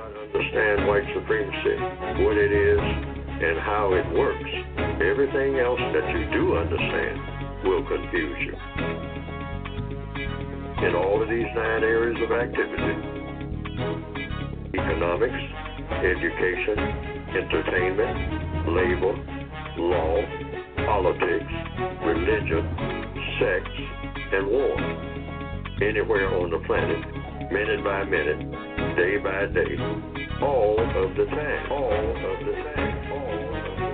not understand white supremacy, what it is, and how it works, everything else that you do understand will confuse you. In all of these 9 areas of activity, economics, education, entertainment, labor, law, politics, religion, sex, and war. Anywhere on the planet, minute by minute, day by day, all of the time, all of the time, all of the time.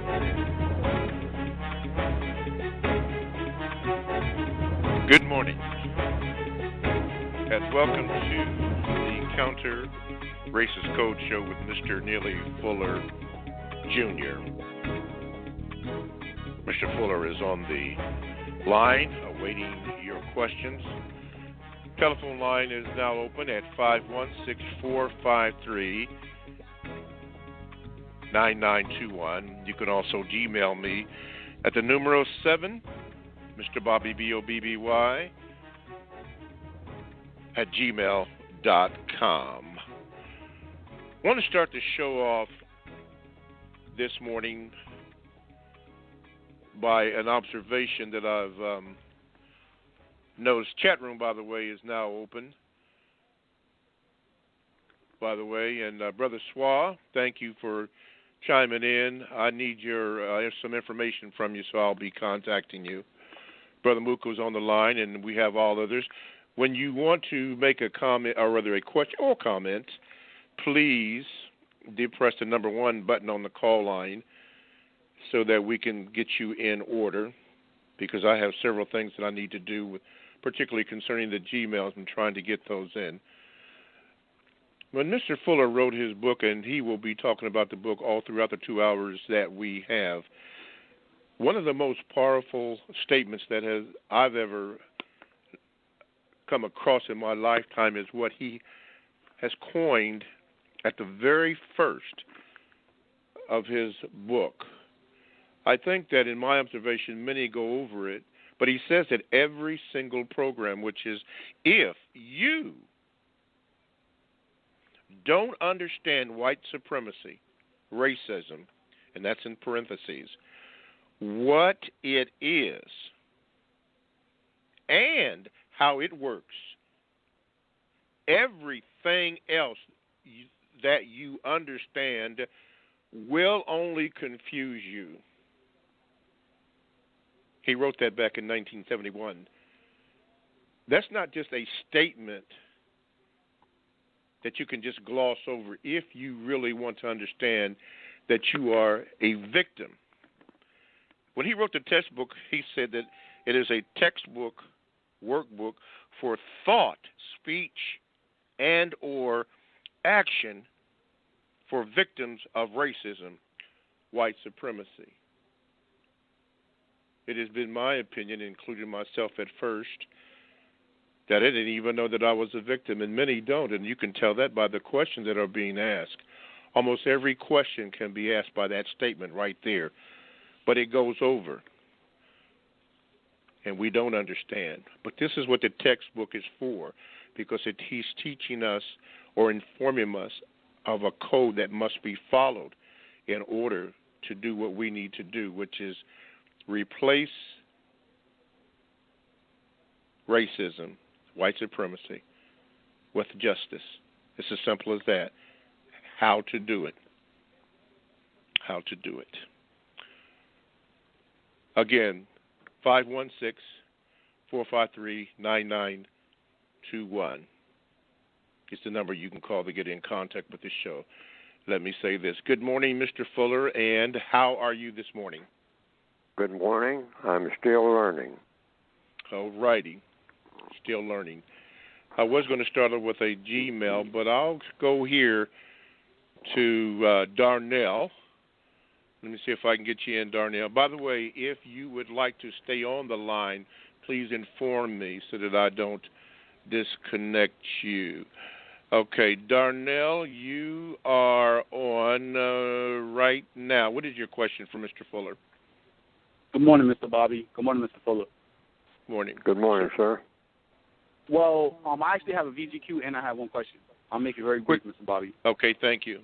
Good morning, and welcome to the Counter Racist Code Show with Mr. Neely Fuller, Jr. Mr. Fuller is on the line, awaiting your questions. Telephone line is now open at 516-453-9921. You can also Gmail me at the numero 7, Mr. Bobby, B-O-B-B-Y, at gmail.com. I want to start the show off this morning by an observation that I've noticed. Chat room, by the way, is now open, by the way. And Brother Swa, thank you for chiming in. I need some information from you, so I'll be contacting you. Brother Muko's on the line, and we have all others. When you want to make a comment, or rather a question or comment, please depress the number 1 button on the call line so that we can get you in order, because I have several things that I need to do, particularly concerning the Gmails. I'm trying to get those in. When Mr. Fuller wrote his book, and he will be talking about the book all throughout the 2 hours that we have, one of the most powerful statements that I've ever come across in my lifetime is what he has coined at the very first of his book. I think that in my observation, many go over it, but he says that every single program, which is, if you don't understand white supremacy, racism, and that's in parentheses, what it is and how it works, everything else that you understand will only confuse you. He wrote that back in 1971. That's not just a statement that you can just gloss over if you really want to understand that you are a victim. When he wrote the textbook, he said that it is a textbook, workbook for thought, speech, and or action for victims of racism, white supremacy. It has been my opinion, including myself at first, that I didn't even know that I was a victim, and many don't, and you can tell that by the questions that are being asked. Almost every question can be asked by that statement right there, but it goes over, and we don't understand. But this is what the textbook is for, because he's teaching us or informing us of a code that must be followed in order to do what we need to do, which is replace racism, white supremacy, with justice. It's as simple as that. How to do it. How to do it. Again, 516-453-9921 is the number you can call to get in contact with the show. Let me say this. Good morning, Mr. Fuller, and how are you this morning? Good morning. I'm still learning. All righty. Still learning. I was going to start off with a Gmail, but I'll go here to Darnell. Let me see if I can get you in, Darnell. By the way, if you would like to stay on the line, please inform me so that I don't disconnect you. Okay, Darnell, you are on right now. What is your question for Mr. Fuller? Good morning, Mr. Bobby. Good morning, Mr. Fuller. Morning. Good morning, sir. Well, I actually have a VGQ and I have one question. I'll make it very brief, Mr. Bobby. Okay, thank you.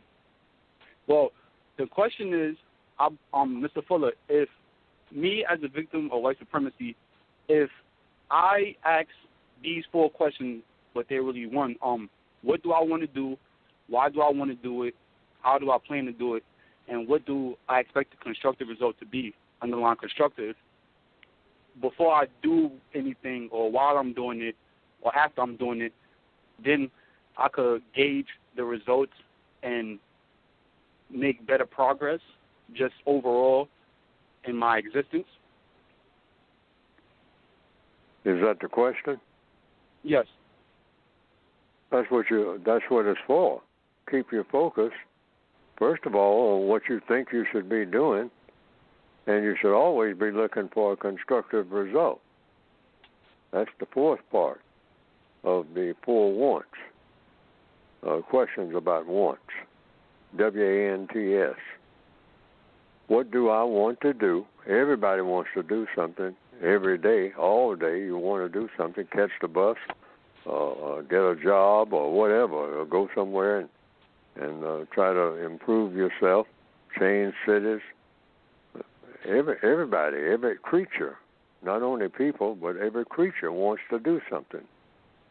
Well, the question is, Mr. Fuller, if me as a victim of white supremacy, if I ask these 4 questions, but they're really one, what do I want to do? Why do I want to do it? How do I plan to do it? And what do I expect the constructive result to be, underlying constructive, before I do anything or while I'm doing it or after I'm doing it, then I could gauge the results and make better progress just overall in my existence? Is that the question? Yes. That's what it's for. Keep your focus, first of all, on what you think you should be doing, and you should always be looking for a constructive result. That's the 4th part of the 4 wants. Questions about wants. W-A-N-T-S. What do I want to do? Everybody wants to do something every day, all day. You want to do something, catch the bus, get a job or whatever, or go somewhere and try to improve yourself, change cities. Everybody, every creature, not only people, but every creature wants to do something.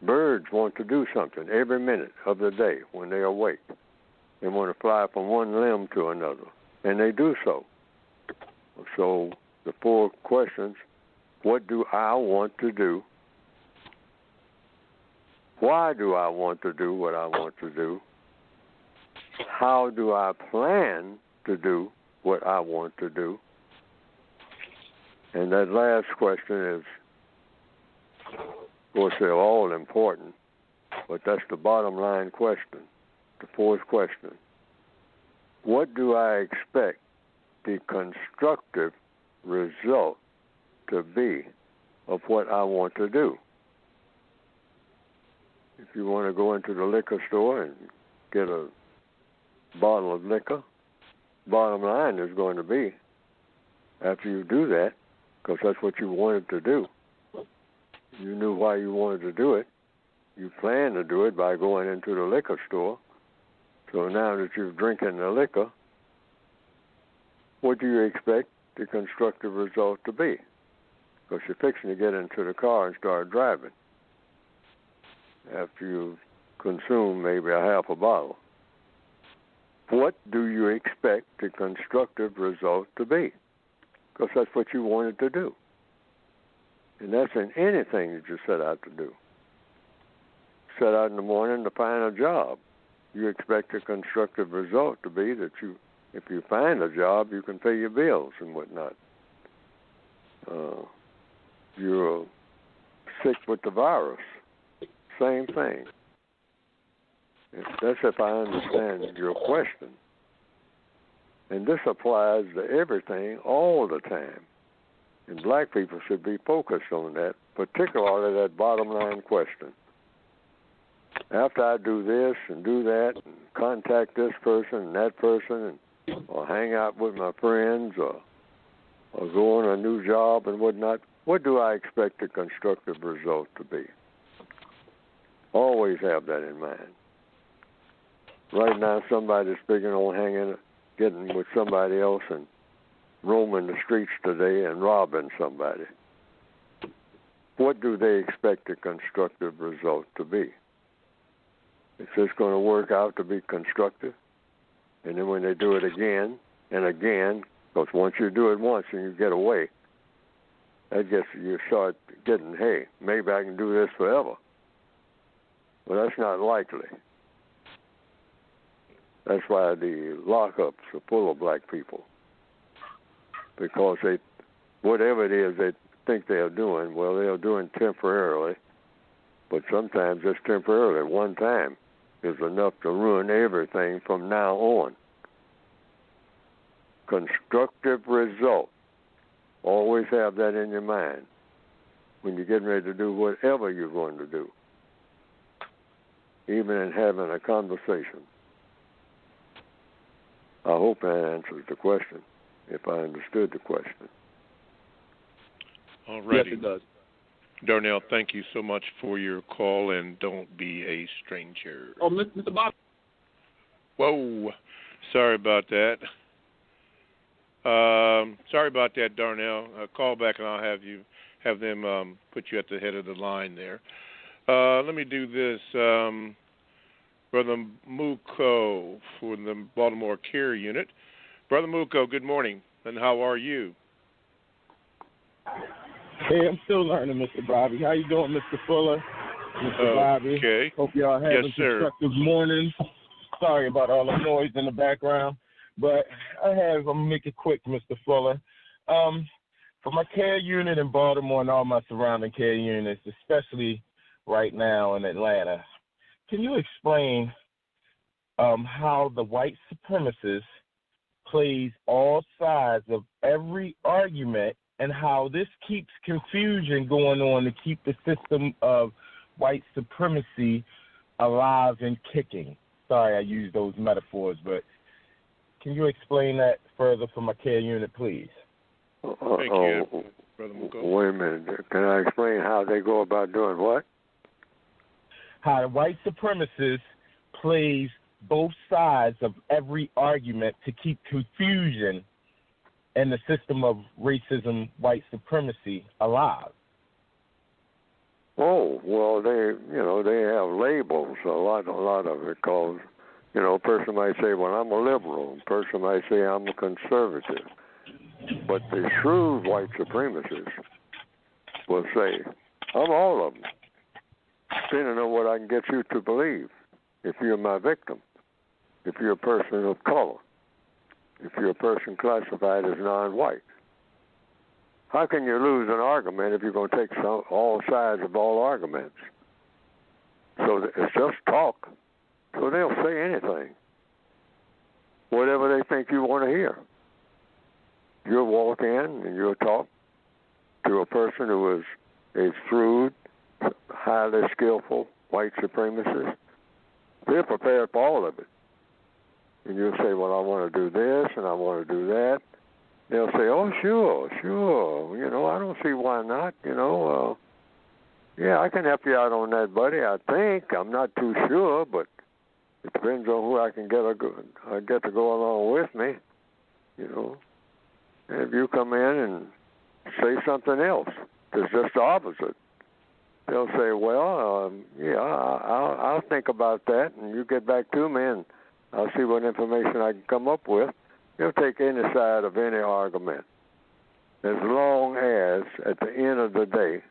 Birds want to do something every minute of the day when they awake. They want to fly from one limb to another, and they do so. So the 4 questions: what do I want to do? Why do I want to do what I want to do? How do I plan to do what I want to do? And that last question is, of course, they're all important, but that's the bottom line question, the 4th question. What do I expect the constructive result to be of what I want to do? If you want to go into the liquor store and get a bottle of liquor, bottom line is going to be, after you do that, because that's what you wanted to do, you knew why you wanted to do it, you planned to do it by going into the liquor store. So now that you're drinking the liquor, what do you expect the constructive result to be? Because you're fixing to get into the car and start driving after you've consumed maybe a half a bottle. What do you expect the constructive result to be? Because that's what you wanted to do. And that's in anything that you set out to do. Set out in the morning to find a job. You expect a constructive result to be that if you find a job, you can pay your bills and whatnot. You're sick with the virus. Same thing. That's if I understand your question. And this applies to everything all the time. And black people should be focused on that, particularly that bottom line question. After I do this and do that and contact this person and that person or hang out with my friends or go on a new job and whatnot, what do I expect the constructive result to be? Always have that in mind. Right now, somebody's big on getting with somebody else and roaming the streets today and robbing somebody. What do they expect the constructive result to be? Is this going to work out to be constructive? And then when they do it again and again, because once you do it once and you get away, I guess you start getting, hey, maybe I can do this forever. Well, that's not likely. That's why the lockups are full of black people. Because whatever it is they think they're doing, well, they're doing temporarily. But sometimes just temporarily, one time, is enough to ruin everything from now on. Constructive result. Always have that in your mind when you're getting ready to do whatever you're going to do, even in having a conversation. I hope that answers the question, if I understood the question. All righty. Yes, it does. Darnell, thank you so much for your call, and don't be a stranger. Oh, Mr. Bob. Whoa. Sorry about that. Sorry about that, Darnell. Call back, and I'll have them put you at the head of the line there. Let me do this. Brother Muko for the Baltimore Care Unit. Brother Muko, good morning, and how are you? Hey, I'm still learning, Mr. Bobby. How you doing, Mr. Fuller? Mr. Bobby. Okay. Hope y'all having Yes, sir. constructive morning. Sorry about all the noise in the background, but I'm gonna make it quick, Mr. Fuller. For my care unit in Baltimore and all my surrounding care units, especially right now in Atlanta, can you explain how the white supremacist plays all sides of every argument and how this keeps confusion going on to keep the system of white supremacy alive and kicking? Sorry I used those metaphors, but can you explain that further for my care unit, please? Thank you, Brother Muko. Wait a minute. Can I explain how they go about doing what? How the white supremacist plays both sides of every argument to keep confusion and the system of racism, white supremacy alive. Oh, well, they have labels. A lot of it calls. A person might say, "Well, I'm a liberal." A person might say, "I'm a conservative." But the shrewd white supremacists will say, "I'm all of them, depending on what I can get you to believe. If you're my victim, if you're a person of color, if you're a person classified as non-white. How can you lose an argument if you're going to take all sides of all arguments?" So it's just talk. So they'll say anything, whatever they think you want to hear. You'll walk in and you'll talk to a person who is a shrewd, highly skillful white supremacist. They're prepared for all of it. And you'll say, "Well, I want to do this and I want to do that." They'll say, "Oh, sure. I don't see why not. Yeah, I can help you out on that, buddy. I think. I'm not too sure, but it depends on who I can get to go along with me. And if you come in and say something else that's just the opposite, they'll say, "Well, I'll think about that, and you get back to me, and I'll see what information I can come up with." They'll take any side of any argument, as long as, at the end of the day,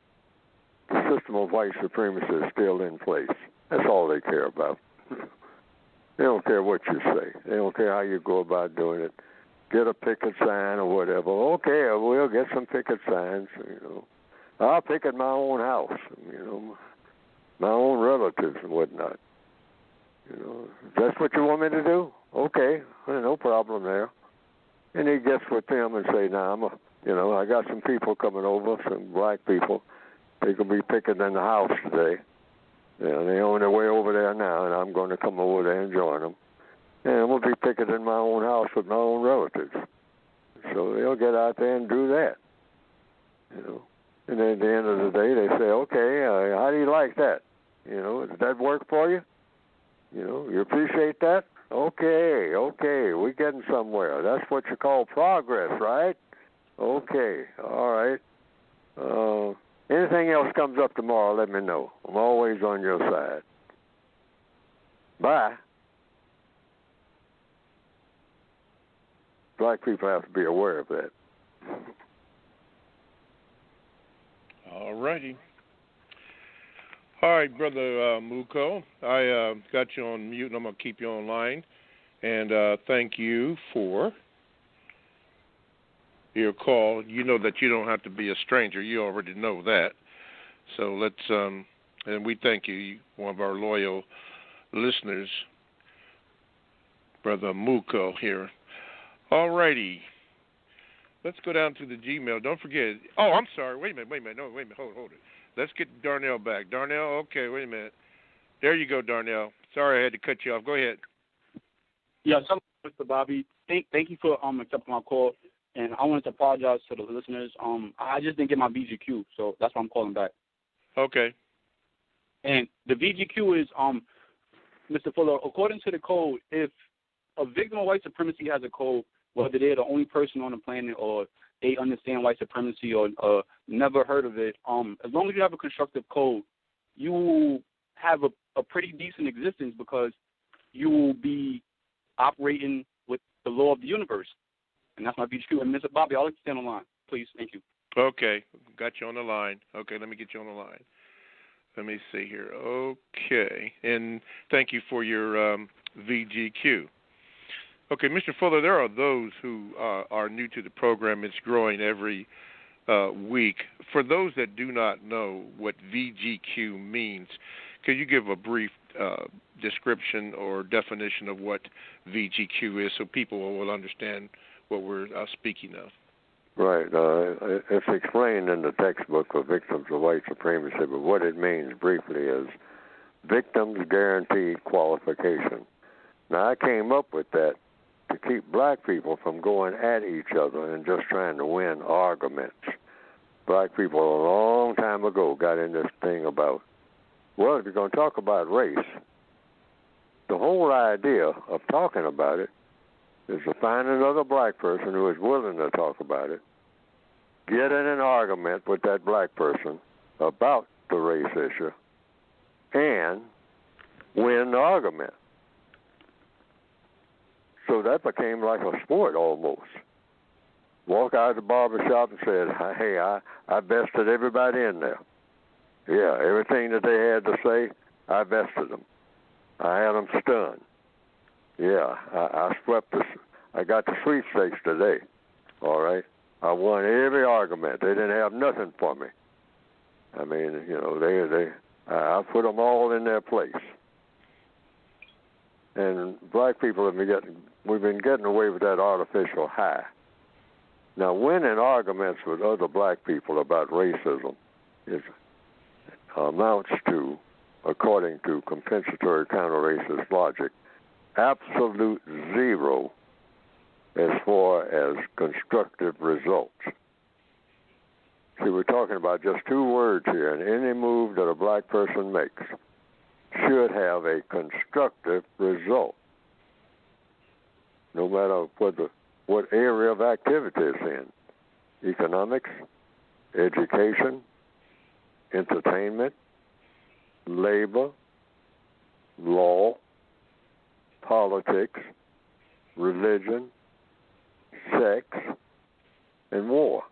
the system of white supremacy is still in place. That's all they care about. They don't care what you say. They don't care how you go about doing it. Get a picket sign or whatever. Okay, we'll get some picket signs. I'll picket my own house. My own relatives and whatnot. That's what you want me to do? Okay, no problem there. And he gets with them and say, "Now I got some people coming over, some black people. They can be picketing in the house today. They're on their way over there now, and I'm going to come over there and join them. And we'll be picketing in my own house with my own relatives." So they'll get out there and do that. And then at the end of the day, they say, "Okay, how do you like that? Does that work for you? You appreciate that? Okay, we're getting somewhere. That's what you call progress, right? Okay, all right. Anything else comes up tomorrow, let me know. I'm always on your side. Bye." Black people have to be aware of that. All righty. All right, Brother Muko, I got you on mute, and I'm going to keep you online. And thank you for your call. You know that you don't have to be a stranger. You already know that. So let's, and we thank you, one of our loyal listeners, Brother Muko here. All righty. Let's go down to the Gmail. Don't forget. Oh, I'm sorry. Wait a minute. No, wait a minute. Hold it. Let's get Darnell back. Darnell, okay, wait a minute. There you go, Darnell. Sorry I had to cut you off. Go ahead. Yes, Mr. Bobby. Thank you for accepting my call, and I wanted to apologize to the listeners. I just didn't get my BGQ, so that's why I'm calling back. Okay. And the VGQ is, Mr. Fuller, according to the code, if a victim of white supremacy has a code, whether they're the only person on the planet or they understand white supremacy or never heard of it, as long as you have a constructive code, you will have a pretty decent existence because you will be operating with the law of the universe. And that's my VGQ. And Mr. Bobby, I'll let you stand on the line, please. Thank you. Okay. Got you on the line. Okay, let me get you on the line. Let me see here. Okay. And thank you for your VGQ. Okay, Mr. Fuller, there are those who are new to the program. It's growing every week. For those that do not know what VGQ means, could you give a brief description or definition of what VGQ is so people will understand what we're speaking of? Right. It's explained in the textbook of Victims of White Supremacy, but what it means briefly is Victims Guaranteed Qualification. Now, I came up with that to keep black people from going at each other and just trying to win arguments. Black people a long time ago got in this thing about, well, if you're going to talk about race, the whole idea of talking about it is to find another black person who is willing to talk about it, get in an argument with that black person about the race issue, and win the argument. So that became like a sport almost. Walk out of the barbershop and said, hey, I bested everybody in there. Yeah, everything that they had to say, I bested them. I had them stunned. Yeah, I swept I got the sweepstakes today, all right? I won every argument. They didn't have nothing for me. I mean, you know, I put them all in their place. And black people we've been getting away with that artificial high. Now, winning arguments with other black people about racism amounts to, according to compensatory counter-racist logic, absolute zero as far as constructive results. See, we're talking about just two words here, and any move that a black person makes should have a constructive result, no matter what area of activity it's in. Economics, education, entertainment, labor, law, politics, religion, sex, and war.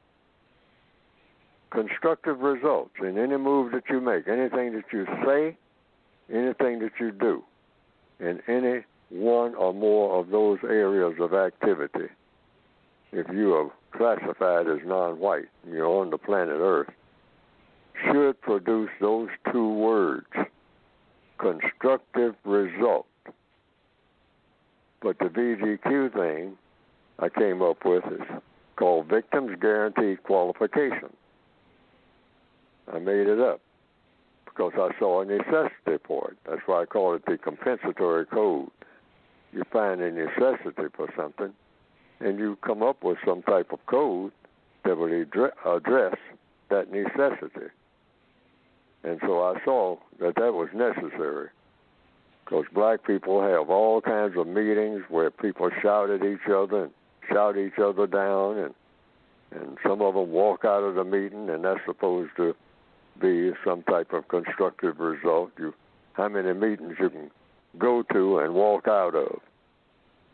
Constructive results in any move that you make, anything that you say, anything that you do, in any one or more of those areas of activity. If you are classified as non-white, you're on the planet Earth, should produce those two words, constructive result. But the VGQ thing I came up with is called Victims Guaranteed Qualification. I made it up because I saw a necessity for it. That's why I call it the compensatory code. You find a necessity for something, and you come up with some type of code that would address that necessity. And so I saw that was necessary because black people have all kinds of meetings where people shout at each other and shout each other down, and some of them walk out of the meeting, and that's supposed to be some type of constructive result. How many meetings you can go to and walk out of?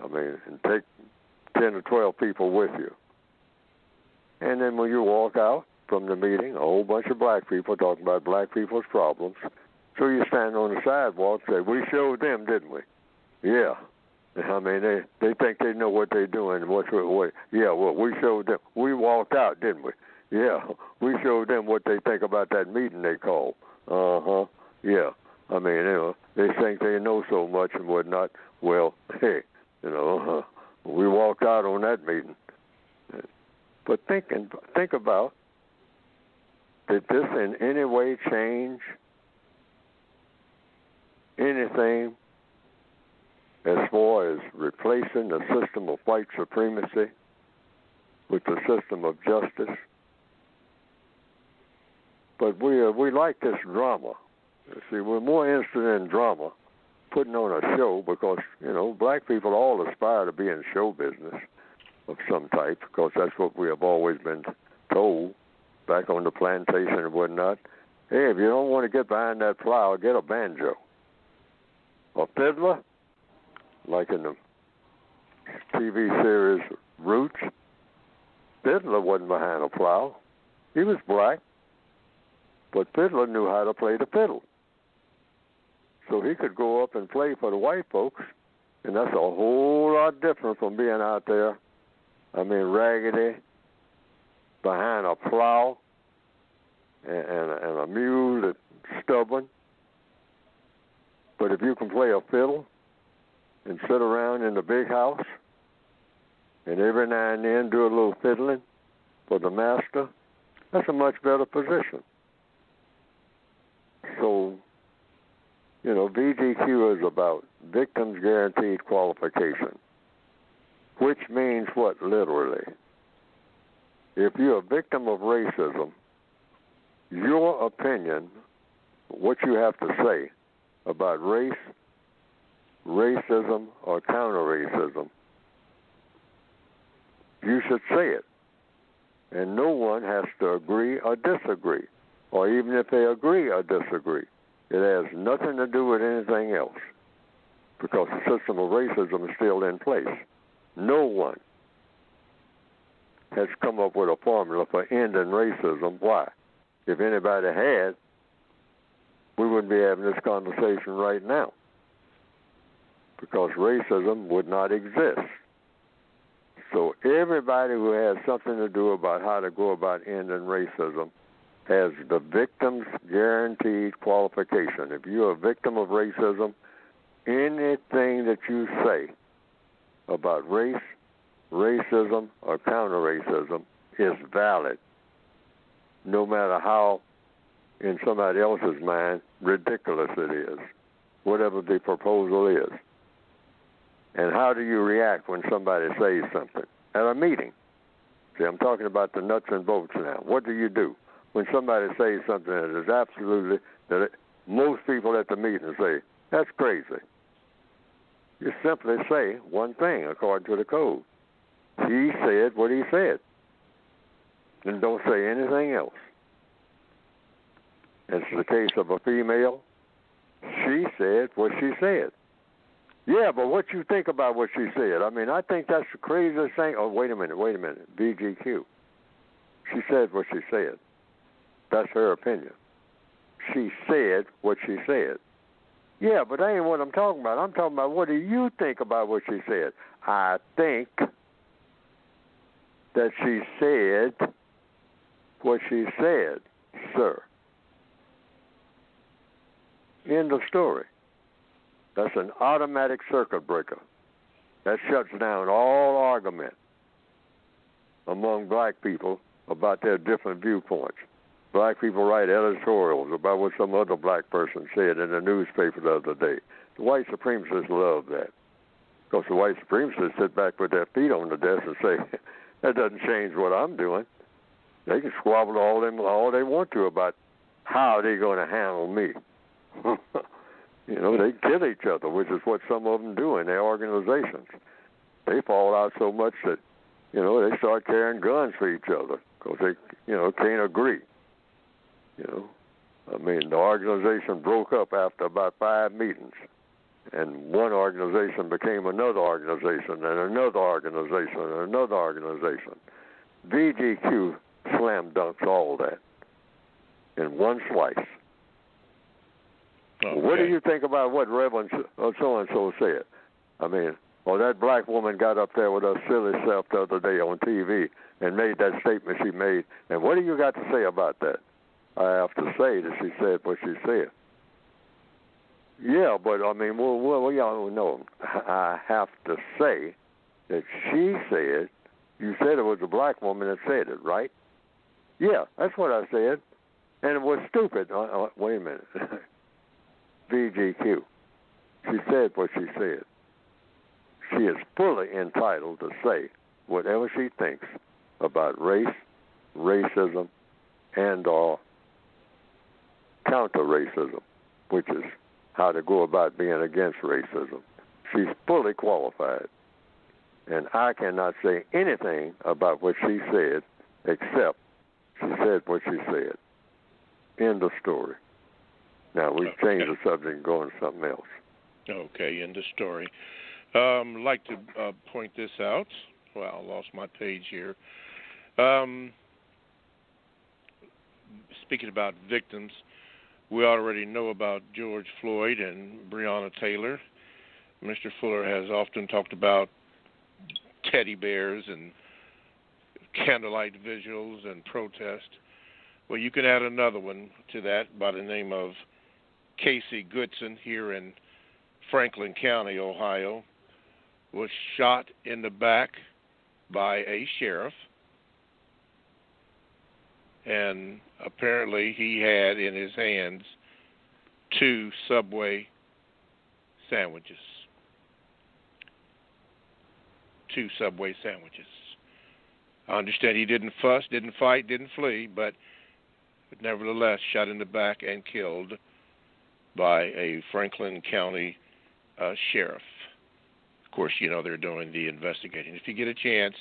I mean, and take 10 or 12 people with you. And then when you walk out from the meeting, a whole bunch of black people talking about black people's problems. So you stand on the sidewalk and say, we showed them, didn't we? Yeah. I mean, they think they know what they're doing. Yeah, well, we showed them. We walked out, didn't we? Yeah, we showed them what they think about that meeting they called. Uh-huh, yeah. I mean, you know, they think they know so much and whatnot. Well, hey, you know, we walked out on that meeting. But think about, did this in any way change anything as far as replacing the system of white supremacy with the system of justice? But we like this drama. See, we're more interested in drama, putting on a show, because, black people all aspire to be in show business of some type, because that's what we have always been told back on the plantation and whatnot. Hey, if you don't want to get behind that plow, get a banjo. A fiddler, like in the TV series Roots, fiddler wasn't behind a plow. He was black, but fiddler knew how to play the fiddle. So he could go up and play for the white folks, and that's a whole lot different from being out there, raggedy, behind a plow, and a mule that's stubborn. But if you can play a fiddle and sit around in the big house and every now and then do a little fiddling for the master, that's a much better position. So, VGQ is about Victims Guaranteed Qualification, which means what literally? If you're a victim of racism, your opinion, what you have to say about race, racism, or counter-racism, you should say it. And no one has to agree or disagree. Or even if they agree or disagree, it has nothing to do with anything else, because the system of racism is still in place. No one has come up with a formula for ending racism. Why? If anybody had, we wouldn't be having this conversation right now, because racism would not exist. So everybody who has something to do about how to go about ending racism has the Victims Guaranteed Qualification. If you're a victim of racism, anything that you say about race, racism, or counter-racism is valid, no matter how, in somebody else's mind, ridiculous it is, whatever the proposal is. And how do you react when somebody says something? At a meeting. See, I'm talking about the nuts and bolts now. What do you do when somebody says something that is absolutely, most people at the meeting say, that's crazy? You simply say one thing according to the code. He said what he said. And don't say anything else. It's the case of a female. She said what she said. Yeah, but what you think about what she said? I think that's the craziest thing. Oh, wait a minute. VGQ. She said what she said. That's her opinion. She said what she said. Yeah, but that ain't what I'm talking about. I'm talking about, what do you think about what she said? I think that she said what she said, sir. End of story. That's an automatic circuit breaker. That shuts down all argument among black people about their different viewpoints. Black people write editorials about what some other black person said in the newspaper the other day. The white supremacists love that, because the white supremacists sit back with their feet on the desk and say, that doesn't change what I'm doing. They can squabble all they want to about how they're going to handle me. They kill each other, which is what some of them do in their organizations. They fall out so much that, they start carrying guns for each other because they, can't agree. The organization broke up after about 5 meetings, and one organization became another organization, and another organization, and another organization. VGQ slam dunks all that in one slice. Okay. What do you think about what Reverend so-and-so said? That black woman got up there with her silly self the other day on TV and made that statement she made. And what do you got to say about that? I have to say that she said what she said. Yeah, but y'all know. I have to say that she said, you said it was a black woman that said it, right? Yeah, that's what I said. And it was stupid. Wait a minute. VGQ. She said what she said. She is fully entitled to say whatever she thinks about race, racism, and/or counter-racism, which is how to go about being against racism. She's fully qualified. And I cannot say anything about what she said except she said what she said. End of story. Now, we've changed the subject and go on to something else. Okay, end of story. I'd like to point this out. Well, I lost my page here. Speaking about victims, we already know about George Floyd and Breonna Taylor. Mr. Fuller has often talked about teddy bears and candlelight vigils and protest. Well, you can add another one to that by the name of Casey Goodson here in Franklin County, Ohio, was shot in the back by a sheriff, and apparently he had in his hands 2 Subway sandwiches. 2 Subway sandwiches. I understand he didn't fuss, didn't fight, didn't flee, but nevertheless shot in the back and killed by a Franklin County sheriff. Of course, you know they're doing the investigating. If you get a chance,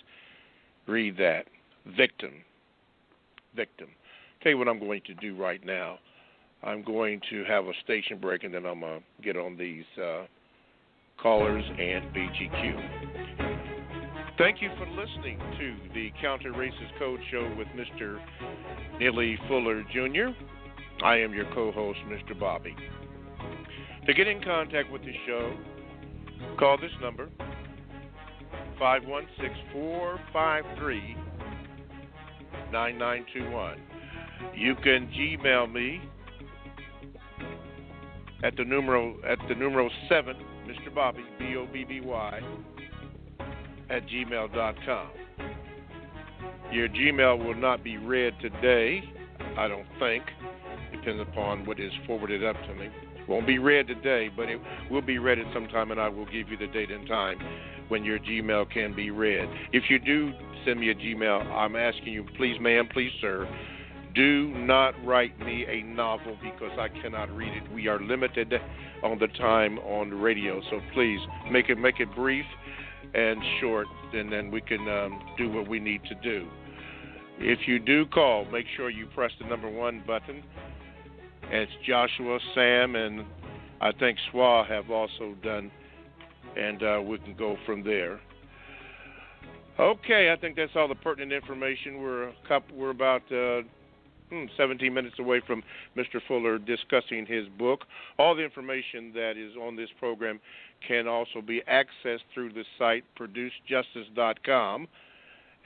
read that. Victim. Tell you what I'm going to do right now. I'm going to have a station break, and then I'm going to get on these callers and BGQ. Thank you for listening to the Counter Racist Code Show with Mr. Neely Fuller, Jr. I am your co-host, Mr. Bobby. To get in contact with the show, call this number, 516-453-9921. You can Gmail me at the numeral 7, Mr. Bobby, BOBBY, at gmail.com. Your Gmail will not be read today, I don't think. Depends upon what is forwarded up to me. Won't be read today, but it will be read at some time, and I will give you the date and time when your Gmail can be read. If you do send me a Gmail, I'm asking you, please, ma'am, please, sir, do not write me a novel because I cannot read it. We are limited on the time on the radio, so please make it brief and short, and then we can do what we need to do. If you do call, make sure you press the number 1 button. It's Joshua, Sam, and I think Swa have also done, and we can go from there. Okay, I think that's all the pertinent information. We're about 17 minutes away from Mr. Fuller discussing his book. All the information that is on this program can also be accessed through the site producejustice.com.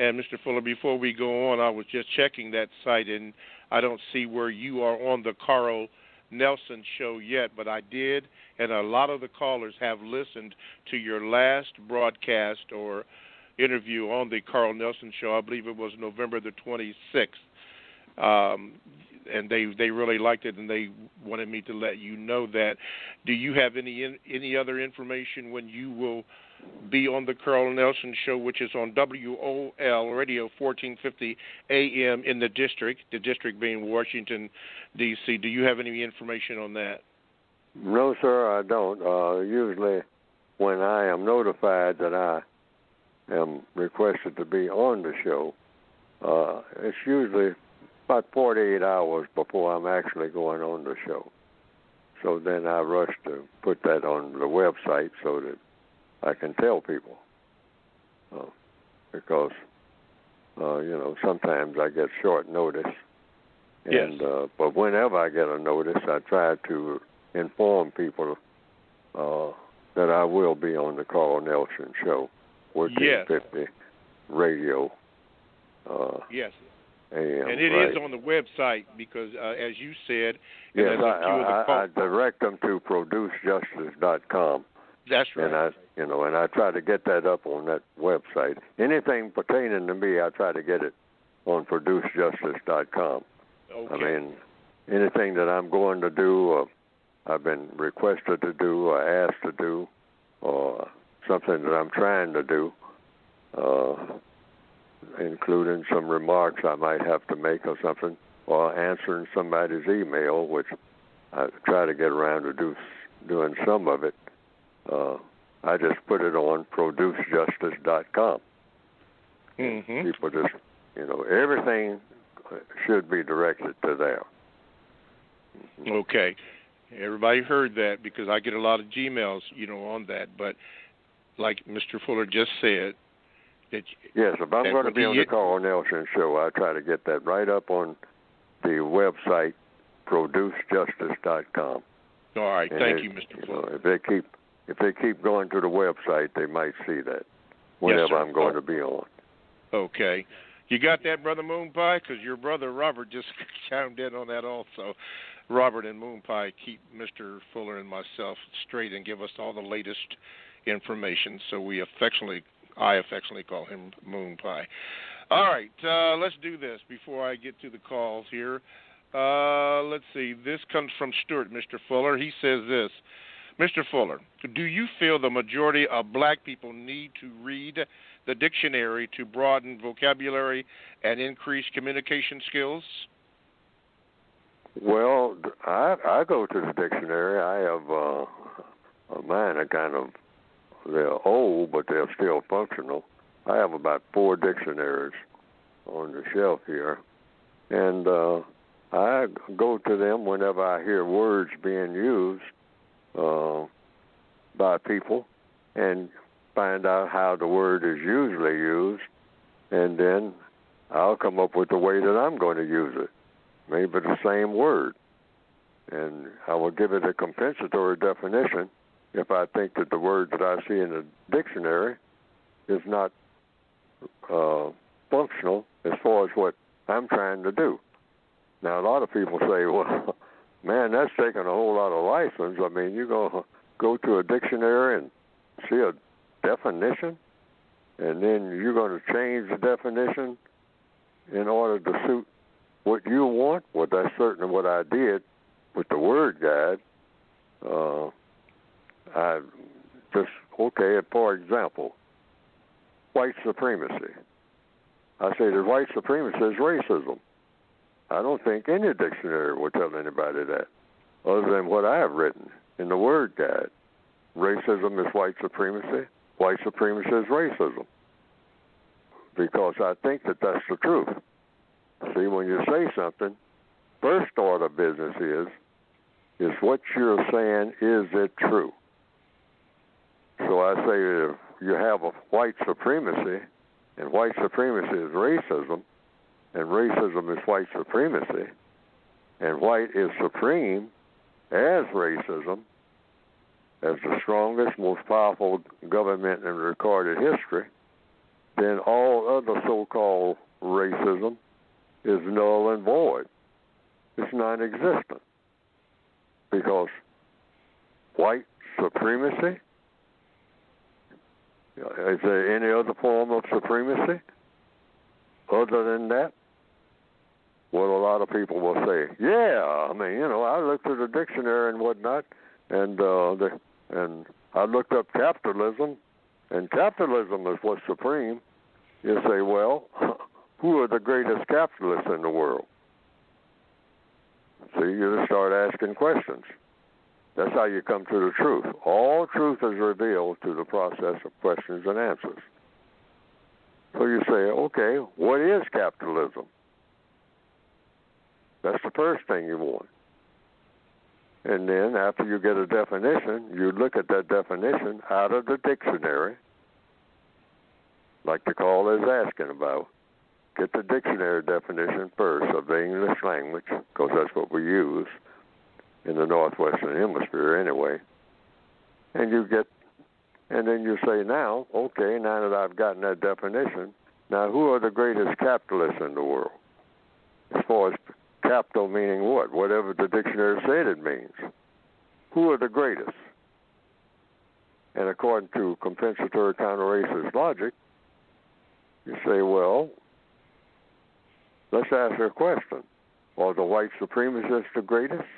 And Mr. Fuller, before we go on, I was just checking that site, and I don't see where you are on the Carl Nelson show yet, but I did, and a lot of the callers have listened to your last broadcast or interview on the Carl Nelson show. I believe it was November the 26th. And they really liked it, and they wanted me to let you know that. Do you have any other information when you will be on the Carl Nelson show, which is on WOL Radio 1450 AM in the district being Washington, D.C.? Do you have any information on that? No, sir, I don't. Usually when I am notified that I am requested to be on the show, it's usually about 48 hours before I'm actually going on the show. So then I rush to put that on the website so that I can tell people. Because, sometimes I get short notice. And, yes. But whenever I get a notice, I try to inform people that I will be on the Carl Nelson show, 1450 radio. Yes. AM, and it right. is on the website because, as you said, yes, I direct them to producejustice.com. That's right. And I try to get that up on that website. Anything pertaining to me, I try to get it on producejustice.com. Okay. I mean, anything that I'm going to do, or I've been requested to do, or asked to do, or something that I'm trying to do, including some remarks I might have to make or something, or answering somebody's email, which I try to get around to doing some of it. I just put it on producejustice.com. Mm-hmm. People just, everything should be directed to there. Okay. Everybody heard that, because I get a lot of Gmails, on that. But like Mr. Fuller just said, yes, if I'm going to be on the Carl Nelson show, I try to get that right up on the website, producejustice.com. All right. Thank you, Mr. Fuller. If they keep going to the website, they might see that whenever I'm going to be on. Okay. You got that, Brother Moon Pie? Because your brother Robert just chimed in on that also. Robert and Moon Pie keep Mr. Fuller and myself straight and give us all the latest information. So I affectionately call him Moon Pie. All right, let's do this before I get to the calls here. Let's see. This comes from Stuart, Mr. Fuller. He says this. Mr. Fuller, do you feel the majority of black people need to read the dictionary to broaden vocabulary and increase communication skills? Well, I go to the dictionary. I have mine are they're old, but they're still functional. I have about 4 dictionaries on the shelf here, and I go to them whenever I hear words being used by people and find out how the word is usually used, and then I'll come up with the way that I'm going to use it, maybe the same word, and I will give it a compensatory definition if I think that the word that I see in the dictionary is not functional as far as what I'm trying to do. Now, a lot of people say, well, man, that's taking a whole lot of license. I mean, you're going to go to a dictionary and see a definition, and then you're going to change the definition in order to suit what you want. Well, that's certainly what I did with the word guide. For example, white supremacy. I say that white supremacy is racism. I don't think any dictionary will tell anybody that, other than what I have written in the word guide. Racism is white supremacy. White supremacy is racism. Because I think that that's the truth. See, when you say something, first order of business is what you're saying, is it true? So I say if you have a white supremacy, and white supremacy is racism, and racism is white supremacy, and white is supreme as racism, as the strongest, most powerful government in recorded history, then all other so-called racism is null and void. It's non-existent. Because white supremacy, is there any other form of supremacy other than that? Well, a lot of people will say, yeah, I mean, I looked at the dictionary and whatnot, and I looked up capitalism, and capitalism is what's supreme. You say, well, who are the greatest capitalists in the world? So you just start asking questions. That's how you come to the truth. All truth is revealed through the process of questions and answers. So you say, okay, what is capitalism? That's the first thing you want. And then after you get a definition, you look at that definition out of the dictionary, like the caller is asking about. Get the dictionary definition first of the English language, because that's what we use in the Northwestern Hemisphere anyway. And then you say, now that I've gotten that definition, now who are the greatest capitalists in the world? As far as capital meaning what? Whatever the dictionary said it means. Who are the greatest? And according to compensatory counter-racist logic, you say, well, let's ask a question. Are the white supremacists the greatest?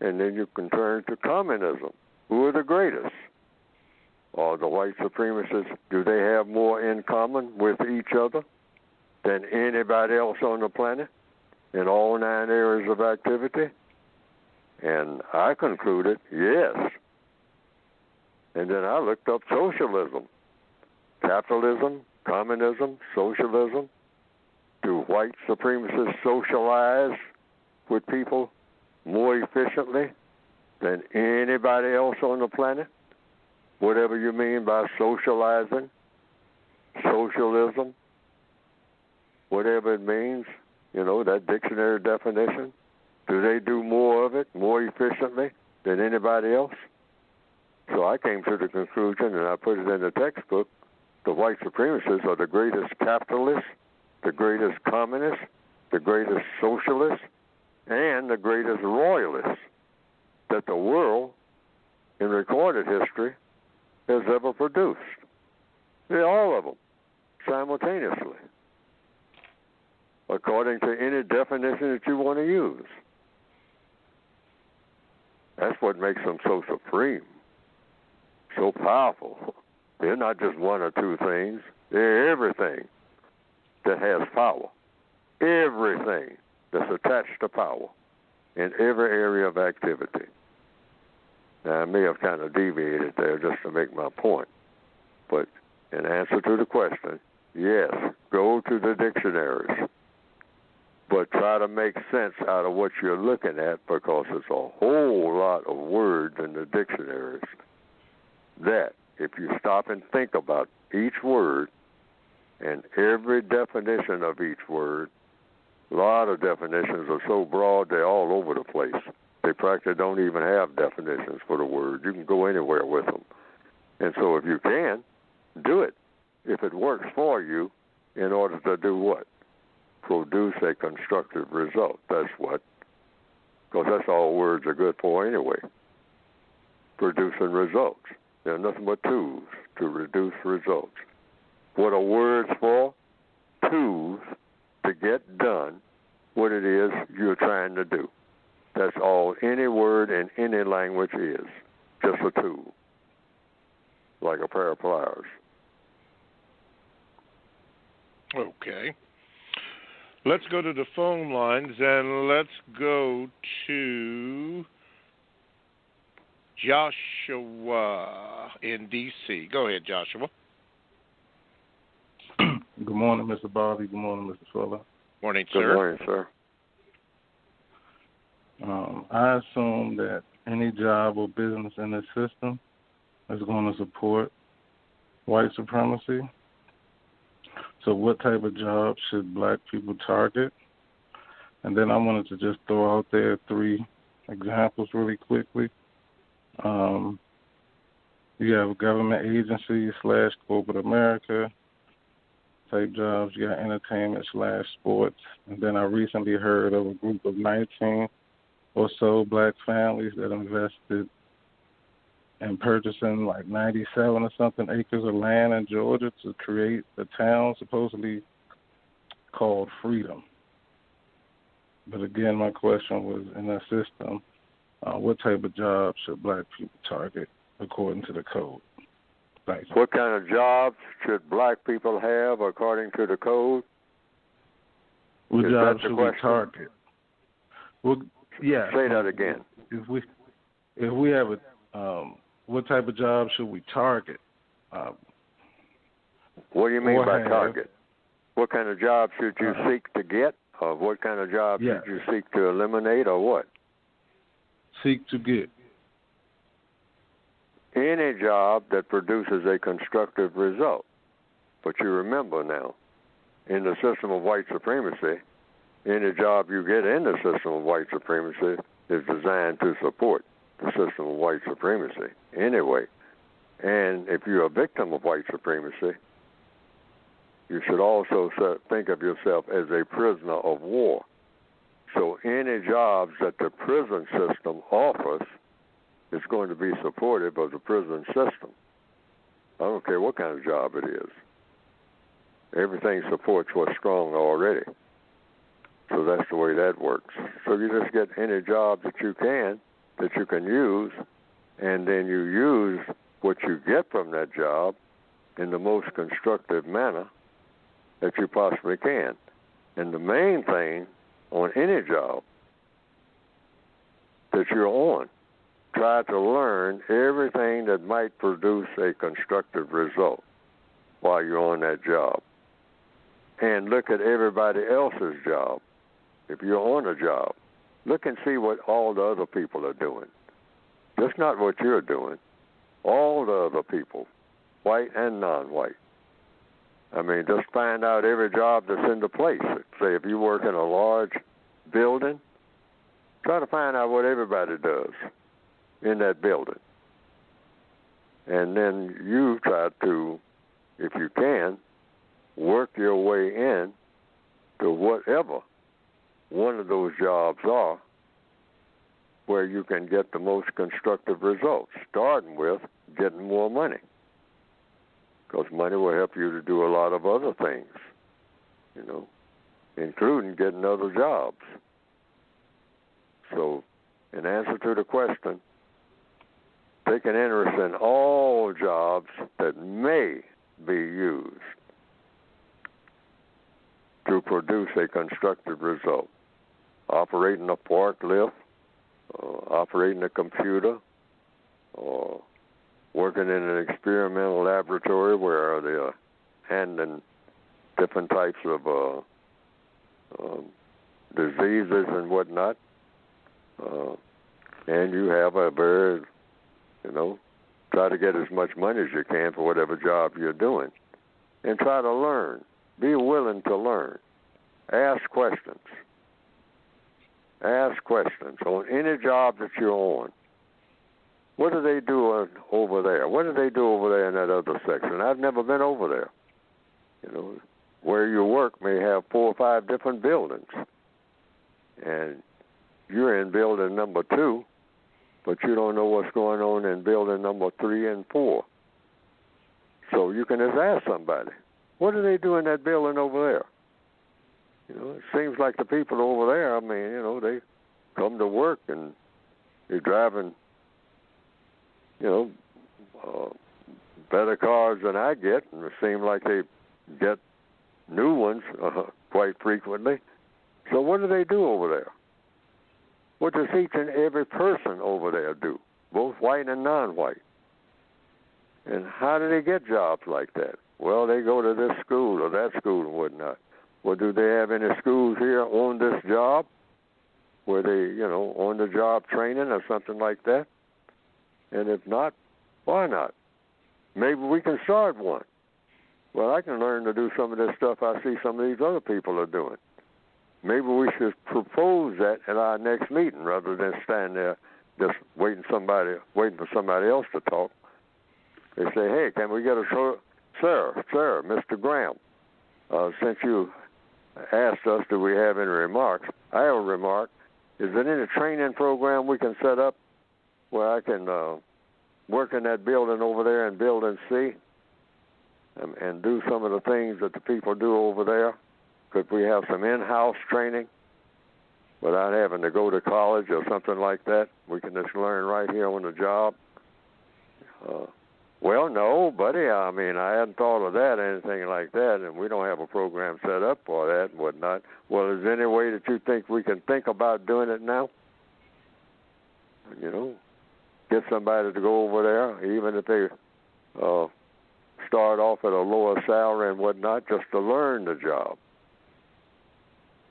And then you can turn to communism. Who are the greatest? Are the white supremacists, do they have more in common with each other than anybody else on the planet? in all 9 areas of activity? And I concluded, yes. And then I looked up socialism, capitalism, communism, socialism. Do white supremacists socialize with people more efficiently than anybody else on the planet? Whatever you mean by socializing, socialism, whatever it means, that dictionary definition. Do they do more of it more efficiently than anybody else? So I came to the conclusion, and I put it in the textbook, the white supremacists are the greatest capitalists, the greatest communists, the greatest socialists, and the greatest royalists that the world in recorded history has ever produced. All of them, simultaneously, according to any definition that you want to use. That's what makes them so supreme, so powerful. They're not just one or two things. They're everything that has power, everything that's attached to power in every area of activity. Now, I may have kind of deviated there just to make my point, but in answer to the question, yes, go to the dictionaries, but try to make sense out of what you're looking at, because there's a whole lot of words in the dictionaries that, if you stop and think about each word and every definition of each word, a lot of definitions are so broad they're all over the place. They practically don't even have definitions for the word. You can go anywhere with them. And so if you can, do it. If it works for you, in order to do what? Produce a constructive result. That's what. Because that's all words are good for anyway. Producing results. They're nothing but tools to reduce results. What are words for? Tools to get done what it is you're trying to do. That's all any word in any language is. Just a tool. Like a pair of pliers. Okay. Let's go to the phone lines, and let's go to Joshua in D.C. Go ahead, Joshua. Good morning, Mr. Bobby. Good morning, Mr. Fuller. Morning, sir. Good morning, sir. I assume that any job or business in this system is going to support white supremacy. So what type of jobs should black people target? And then I wanted to just throw out there 3 examples really quickly. You have government agencies / corporate America type jobs. You got entertainment / sports. And then I recently heard of a group of 19 or so black families that invested in purchasing like 97 or something acres of land in Georgia to create a town supposedly called Freedom. But again, my question was, in that system, what type of jobs should black people target according to the code? Thanks. What kind of jobs should black people have according to the code? What Is jobs that the should question? we target? Well, yeah. Say that again. If we have a what type of jobs should we target? What do you mean by have, target? What kind of jobs should you seek to get? Or what kind of jobs should you seek to eliminate, or what? Seek to get. Any job that produces a constructive result. But you remember now, in the system of white supremacy, any job you get in the system of white supremacy is designed to support the system of white supremacy anyway. And if you're a victim of white supremacy, you should also think of yourself as a prisoner of war. So any jobs that the prison system offers is going to be supportive of the prison system. I don't care what kind of job it is. Everything supports what's strong already. So that's the way that works. So you just get any job that you can use, and then you use what you get from that job in the most constructive manner that you possibly can. And the main thing on any job that you're on, try to learn everything that might produce a constructive result while you're on that job. And look at everybody else's job. If you're on a job, look and see what all the other people are doing. Just not what you're doing. All the other people, white and non-white. I mean, just find out every job that's in the place. Say if you work in a large building, try to find out what everybody does in that building. And then you try to, if you can, work your way in to whatever one of those jobs are where you can get the most constructive results, starting with getting more money. Because money will help you to do a lot of other things, you know, including getting other jobs. So, in answer to the question, take an interest in all jobs that may be used to produce a constructive result. Operating a forklift, operating a computer, or working in an experimental laboratory where they're handling different types of diseases and whatnot. And you have a very, you know, try to get as much money as you can for whatever job you're doing. And try to learn. Be willing to learn. Ask questions. Ask questions on any job that you're on. What do they do over there? What do they do over there in that other section? I've never been over there. You know, where you work may have 4 or 5 different buildings. And you're in building number 2, but you don't know what's going on in building number 3 and 4. So you can just ask somebody, what do they do in that building over there? You know, it seems like the people over there, I mean, you know, they come to work and they're driving, you know, better cars than I get, and it seems like they get new ones quite frequently. So what do they do over there? What does each and every person over there do, both white and non-white? And how do they get jobs like that? Well, they go to this school or that school and whatnot. Well, do they have any schools here on this job where they, you know, on the job training or something like that? And if not, why not? Maybe we can start one. Well, I can learn to do some of this stuff I see some of these other people are doing. Maybe we should propose that at our next meeting rather than stand there just waiting for somebody else to talk. They say, hey, can we get a show? Sir, Mr. Graham, since you asked us, do we have any remarks? I have a remark. Is there any training program we can set up where I can work in that building over there in Building C and do some of the things that the people do over there? Could we have some in-house training without having to go to college or something like that? We can just learn right here on the job. Well, no, buddy. I mean, I hadn't thought of that, anything like that, and we don't have a program set up for that and whatnot. Well, is there any way that you think we can think about doing it now? You know, get somebody to go over there, even if they start off at a lower salary and whatnot, just to learn the job.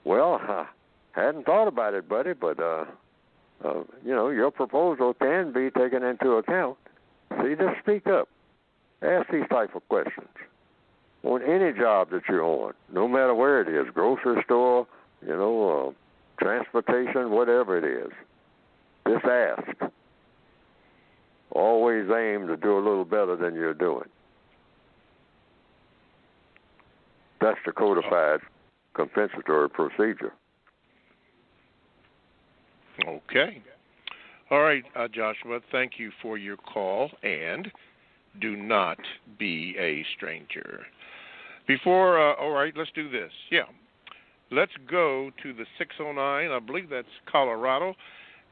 Well, I hadn't thought about it, buddy, but, you know, your proposal can be taken into account. See, just speak up. Ask these type of questions on any job that you're on, no matter where it is, grocery store, you know, transportation, whatever it is. Just ask. Always aim to do a little better than you're doing. That's the codified compensatory procedure. Okay. All right, Joshua, thank you for your call, and do not be a stranger. All right, let's do this. Yeah. Let's go to the 609. I believe that's Colorado,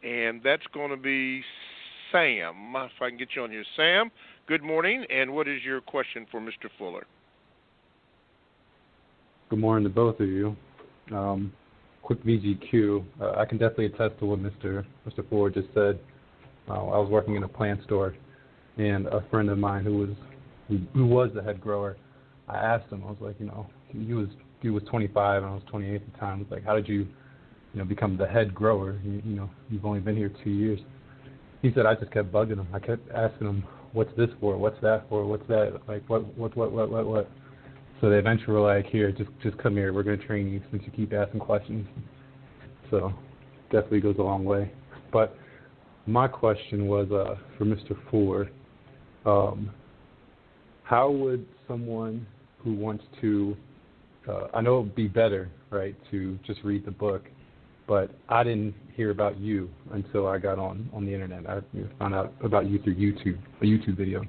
and that's going to be Sam. If I can get you on here. Sam, good morning, and what is your question for Mr. Fuller? Good morning to both of you. quick VGQ. I can definitely attest to what Mr. Ford just said. I was working in a plant store, and a friend of mine who was the head grower, I asked him, I was like, he was 25 and I was 28 at the time. I was like, how did you become the head grower? You've only been here 2 years. He said, I just kept bugging him. I kept asking him, what's this for? What's that for? What's that? Like, what? So they eventually were like, here, just come here. We're going to train you since you keep asking questions. So definitely goes a long way. But my question was for Mr. Ford. How would someone who wants to, I know it would be better, right, to just read the book, but I didn't hear about you until I got on the internet. I found out about you through a YouTube video.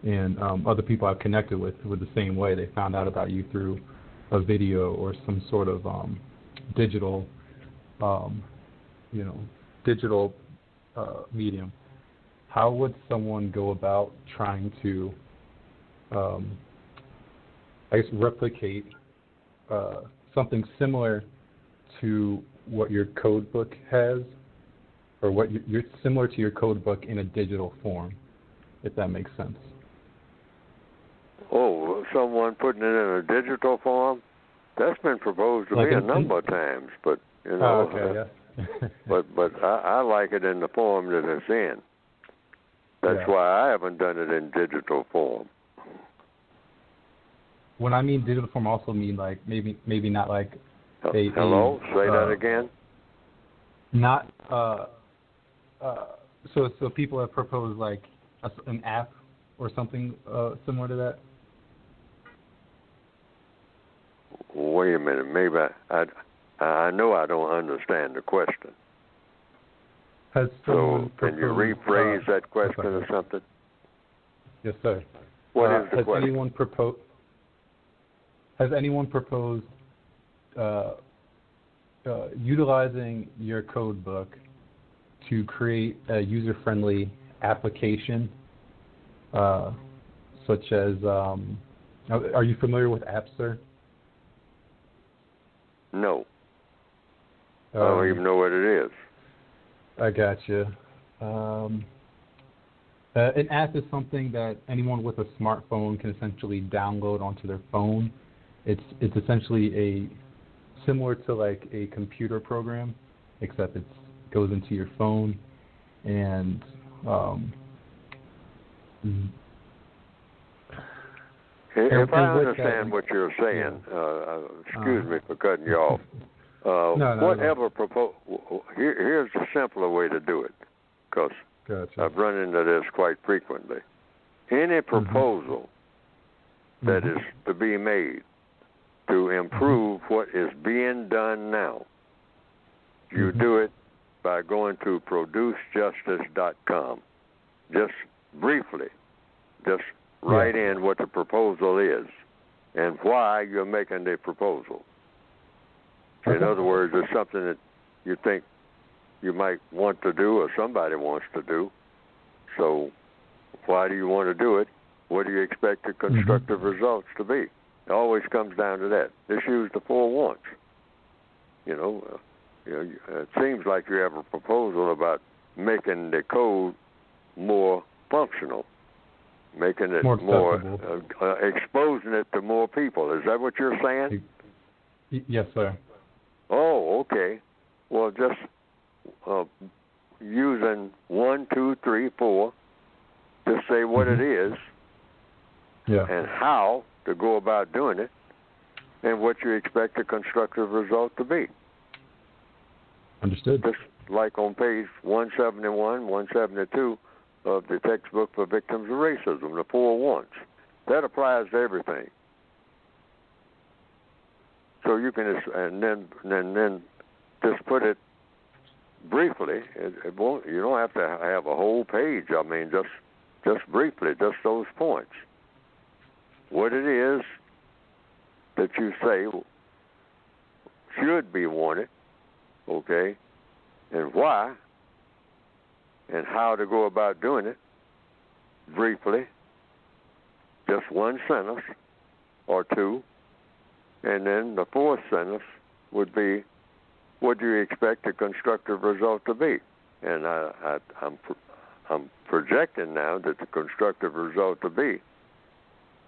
And other people I've connected with were the same way. They found out about you through a video or some sort of digital medium. How would someone go about trying to, replicate something similar to what your code book has, or what you're similar to your code book in a digital form, if that makes sense? Oh, someone putting it in a digital form? That's been proposed to me a number of times, but but I like it in the form that it's in. That's why I haven't done it in digital form. When I mean digital form, I also mean like maybe not like a hello. Say that again. Not so people have proposed like an app or something similar to that. Wait a minute. Maybe I know I don't understand the question. So can you rephrase that question or something? Yes, sir. What is the question? Has anyone proposed utilizing your code book to create a user-friendly application, such as, are you familiar with apps, sir? No. I don't even know what it is. I gotcha. An app is something that anyone with a smartphone can essentially download onto their phone. It's essentially similar to like a computer program, except it goes into your phone, and if I understand what you're saying, excuse me for cutting you off. Here's a simpler way to do it, because I've run into this quite frequently. Any proposal that is to be made to improve what is being done now, you do it by going to producejustice.com. Just briefly, just write in what the proposal is and why you're making the proposal. In other words, it's something that you think you might want to do or somebody wants to do. So why do you want to do it? What do you expect the constructive results to be? It always comes down to that. Just use the 4 wants. It seems like you have a proposal about making the code more functional, making it more exposing it to more people. Is that what you're saying? Yes, sir. Oh, okay. Well, just using 1, 2, 3, 4 to say what it is and how to go about doing it and what you expect the constructive result to be. Understood. Just like on page 171, 172 of the textbook for victims of racism, the 4 wants. That applies to everything. So you can and then just put it briefly. It won't. You don't have to have a whole page. I mean, just briefly, just those points. What it is that you say should be wanted, okay, and why, and how to go about doing it. Briefly, just 1 sentence or 2. And then the 4th sentence would be what do you expect the constructive result to be? And I'm projecting now that the constructive result to be,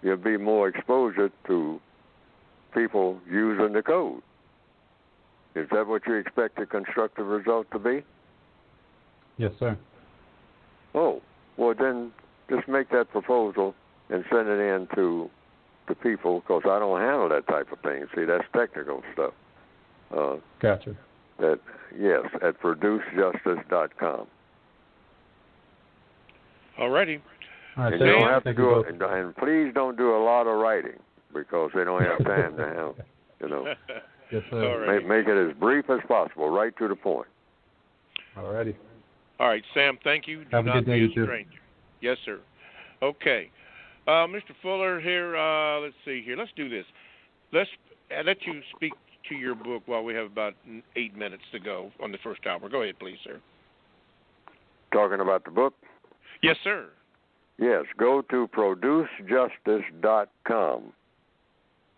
you'll be more exposure to people using the code. Is that what you expect the constructive result to be? Yes, sir. Oh, well then just make that proposal and send it in to the people, because I don't handle that type of thing. See, that's technical stuff. Gotcha. Yes, at producejustice.com. All righty. All right, And you don't have to thank you do and please don't do a lot of writing, because they don't have time to have, you know. Yes, sir. Make it as brief as possible, right to the point. All righty. All right, Sam, thank you. Do Have a not good day, be you a too. stranger. Yes, sir. Okay. Mr. Fuller here, let's see here. Let's do this. Let's let you speak to your book while we have about 8 minutes to go on the first hour. Go ahead, please, sir. Talking about the book? Yes, sir. Yes, go to producejustice.com.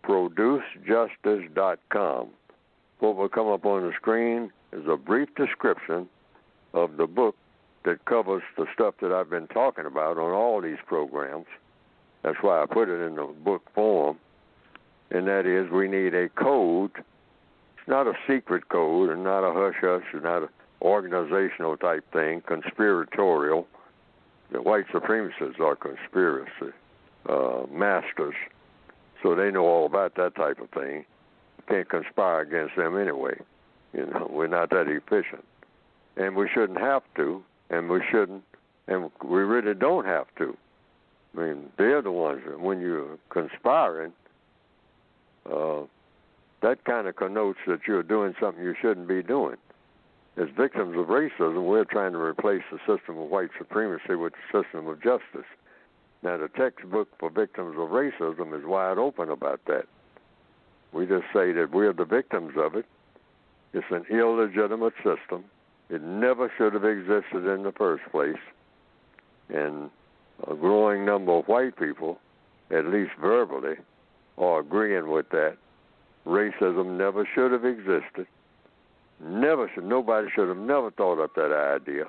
Producejustice.com. What will come up on the screen is a brief description of the book that covers the stuff that I've been talking about on all these programs. That's why I put it in the book form. And that is, we need a code. It's not a secret code and not a hush-hush and not an organizational type thing, conspiratorial. The white supremacists are conspiracy masters, so they know all about that type of thing. You can't conspire against them anyway. You know, we're not that efficient. And we shouldn't have to, and we shouldn't, and we really don't have to. I mean, they're the ones that when you're conspiring, that kind of connotes that you're doing something you shouldn't be doing. As victims of racism, we're trying to replace the system of white supremacy with the system of justice. Now, the textbook for victims of racism is wide open about that. We just say that we're the victims of it. It's an illegitimate system. It never should have existed in the first place. And a growing number of white people, at least verbally, are agreeing with that. Racism never should have existed. Nobody should have never thought up that idea.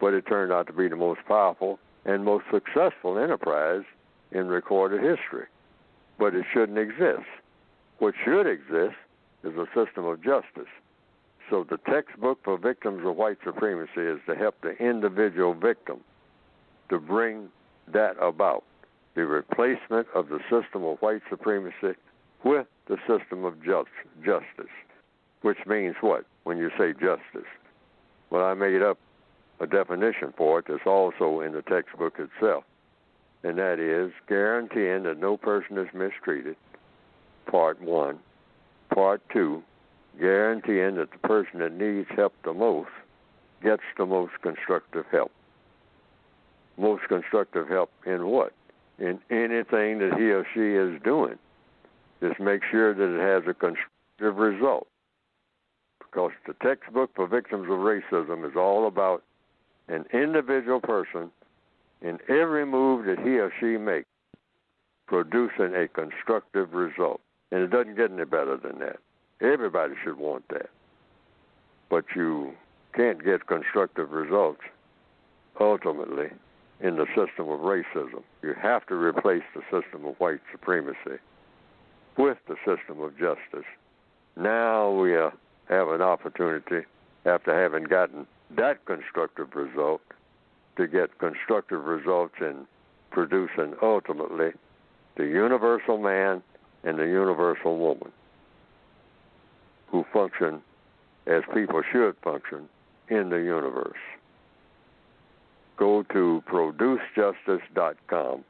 But it turned out to be the most powerful and most successful enterprise in recorded history. But it shouldn't exist. What should exist is a system of justice. So the textbook for victims of white supremacy is to help the individual victim to bring that about, the replacement of the system of white supremacy with the system of justice, which means what when you say justice? Well, I made up a definition for it that's also in the textbook itself, and that is guaranteeing that no person is mistreated, part one. Part two, guaranteeing that the person that needs help the most gets the most constructive help. Most constructive help in what? In anything that he or she is doing. Just make sure that it has a constructive result. Because the textbook for victims of racism is all about an individual person in every move that he or she makes producing a constructive result. And it doesn't get any better than that. Everybody should want that. But you can't get constructive results ultimately in the system of racism. You have to replace the system of white supremacy with the system of justice. Now we have an opportunity, after having gotten that constructive result, to get constructive results in producing ultimately the universal man and the universal woman who function as people should function in the universe. Go to producejustice.com,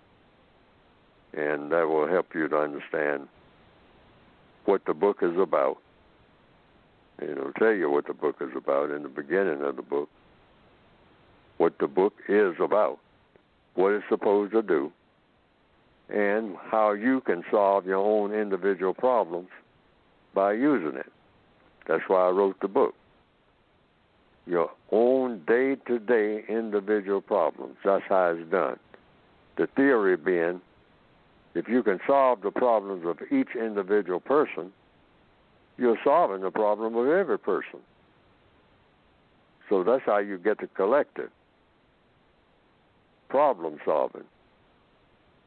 and that will help you to understand what the book is about. It'll tell you what the book is about in the beginning of the book, what the book is about, what it's supposed to do, and how you can solve your own individual problems by using it. That's why I wrote the book. Your own day-to-day individual problems. That's how it's done. The theory being, if you can solve the problems of each individual person, you're solving the problem of every person. So that's how you get the collective. Problem solving.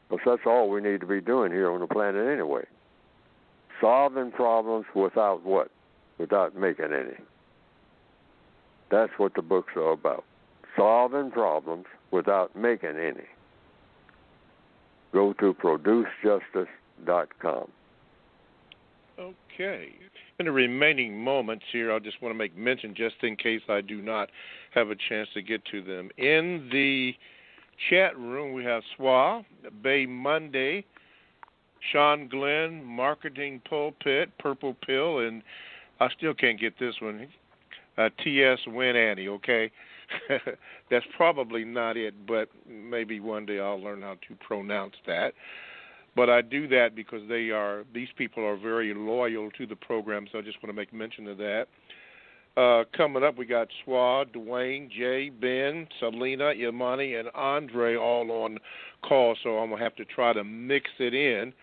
Because that's all we need to be doing here on the planet anyway. Solving problems without what? Without making any. That's what the books are about. Solving problems without making any. Go to producejustice.com. Okay. In the remaining moments here, I just want to make mention, just in case I do not have a chance to get to them. In the chat room, we have Swa, Bay Monday, Sean Glenn, Marketing Pulpit, Purple Pill, and I still can't get this one, T.S. Win Annie, okay? That's probably not it, but maybe one day I'll learn how to pronounce that. But I do that because these people are very loyal to the program, so I just want to make mention of that. Coming up, we got Swa, Dwayne, Jay, Ben, Selena, Imani, and Andre all on call, so I'm going to have to try to mix it in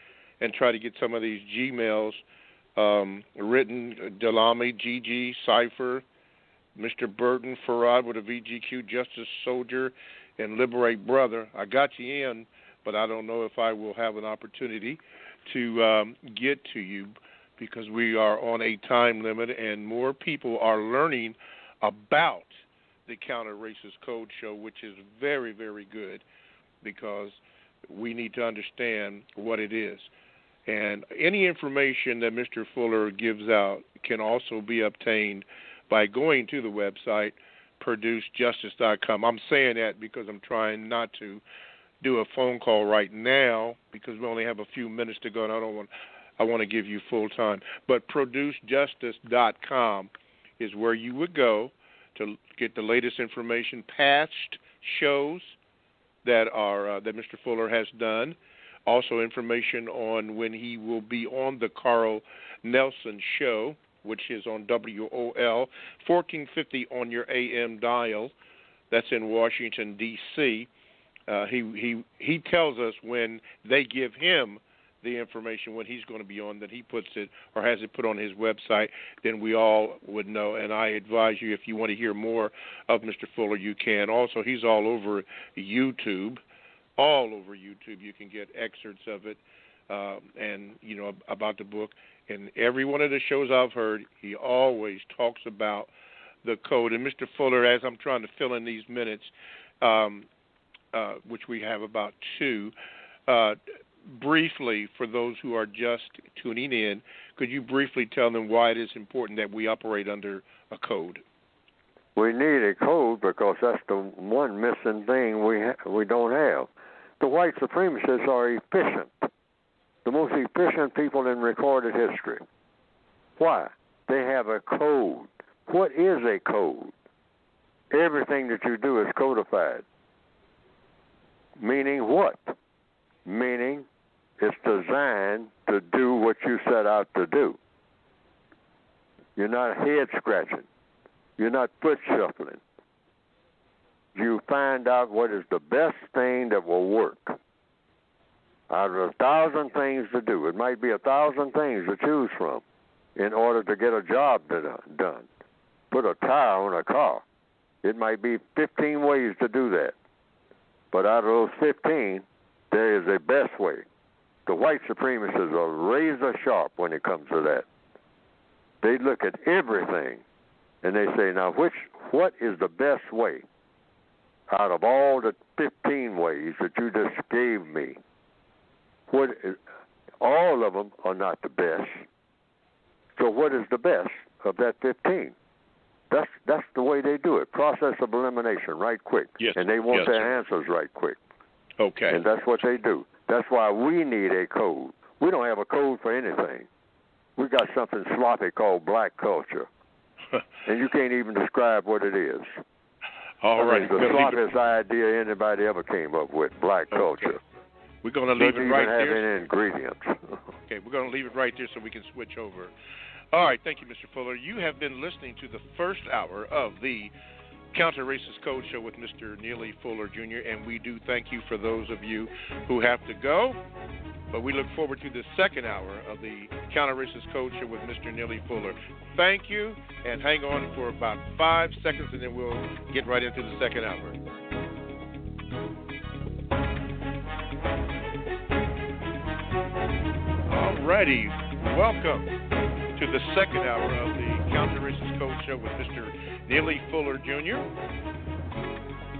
and try to get some of these Gmails written. Delamy, Gigi, Cypher, Mr. Burton, Farad with a VGQ, Justice Soldier, and Liberate Brother. I got you in, but I don't know if I will have an opportunity to get to you because we are on a time limit and more people are learning about the Counter Racist Code Show, which is very, very good because we need to understand what it is. And any information that Mr. Fuller gives out can also be obtained by going to the website, producejustice.com. I'm saying that because I'm trying not to do a phone call right now because we only have a few minutes to go, and I want to give you full time. But producejustice.com is where you would go to get the latest information, past shows that Mr. Fuller has done, also information on when he will be on the Carl Nelson Show, which is on WOL 1450 on your AM dial. That's in Washington, D.C. He tells us when they give him the information when he's going to be on, that he puts it or has it put on his website, then we all would know. And I advise you, if you want to hear more of Mr. Fuller, you can. Also, he's all over YouTube. All over YouTube. You can get excerpts of it and, about the book. And every one of the shows I've heard, he always talks about the code. And Mr. Fuller, as I'm trying to fill in these minutes, which we have about 2, briefly, for those who are just tuning in, could you briefly tell them why it is important that we operate under a code? We need a code because that's the one missing thing we don't have. The white supremacists are efficient, the most efficient people in recorded history. Why? They have a code. What is a code? Everything that you do is codified. Meaning what? Meaning it's designed to do what you set out to do. You're not head scratching. You're not foot shuffling. You find out what is the best thing that will work. Out of 1,000 things to do, it might be 1,000 things to choose from in order to get a job done. Put a tire on a car. It might be 15 ways to do that. But out of those 15, there is a best way. The white supremacists are razor sharp when it comes to that. They look at everything and they say, now what is the best way out of all the 15 ways that you just gave me? All of them are not the best. So what is the best of that 15? That's the way they do it. Process of elimination, right quick. Yes. And they want yes, their sir. answers right quick. Okay. And that's what they do. That's why we need a code. We don't have a code for anything. We got something sloppy called black culture. And you can't even describe what it is. All right. It's the sloppiest idea anybody ever came up with, black culture. We're going to leave it right there. Doesn't even have any ingredients. Okay, we're going to leave it right there so we can switch over. All right, thank you, Mr. Fuller. You have been listening to the first hour of the Counter-Racist Code Show with Mr. Neely Fuller Jr., and we do thank you for those of you who have to go. But we look forward to the second hour of the Counter-Racist Code Show with Mr. Neely Fuller. Thank you, and hang on for about 5 seconds, and then we'll get right into the second hour. All righty. Welcome to the second hour of the Counter-Racist Code Show with Mr. Neely Fuller Jr.,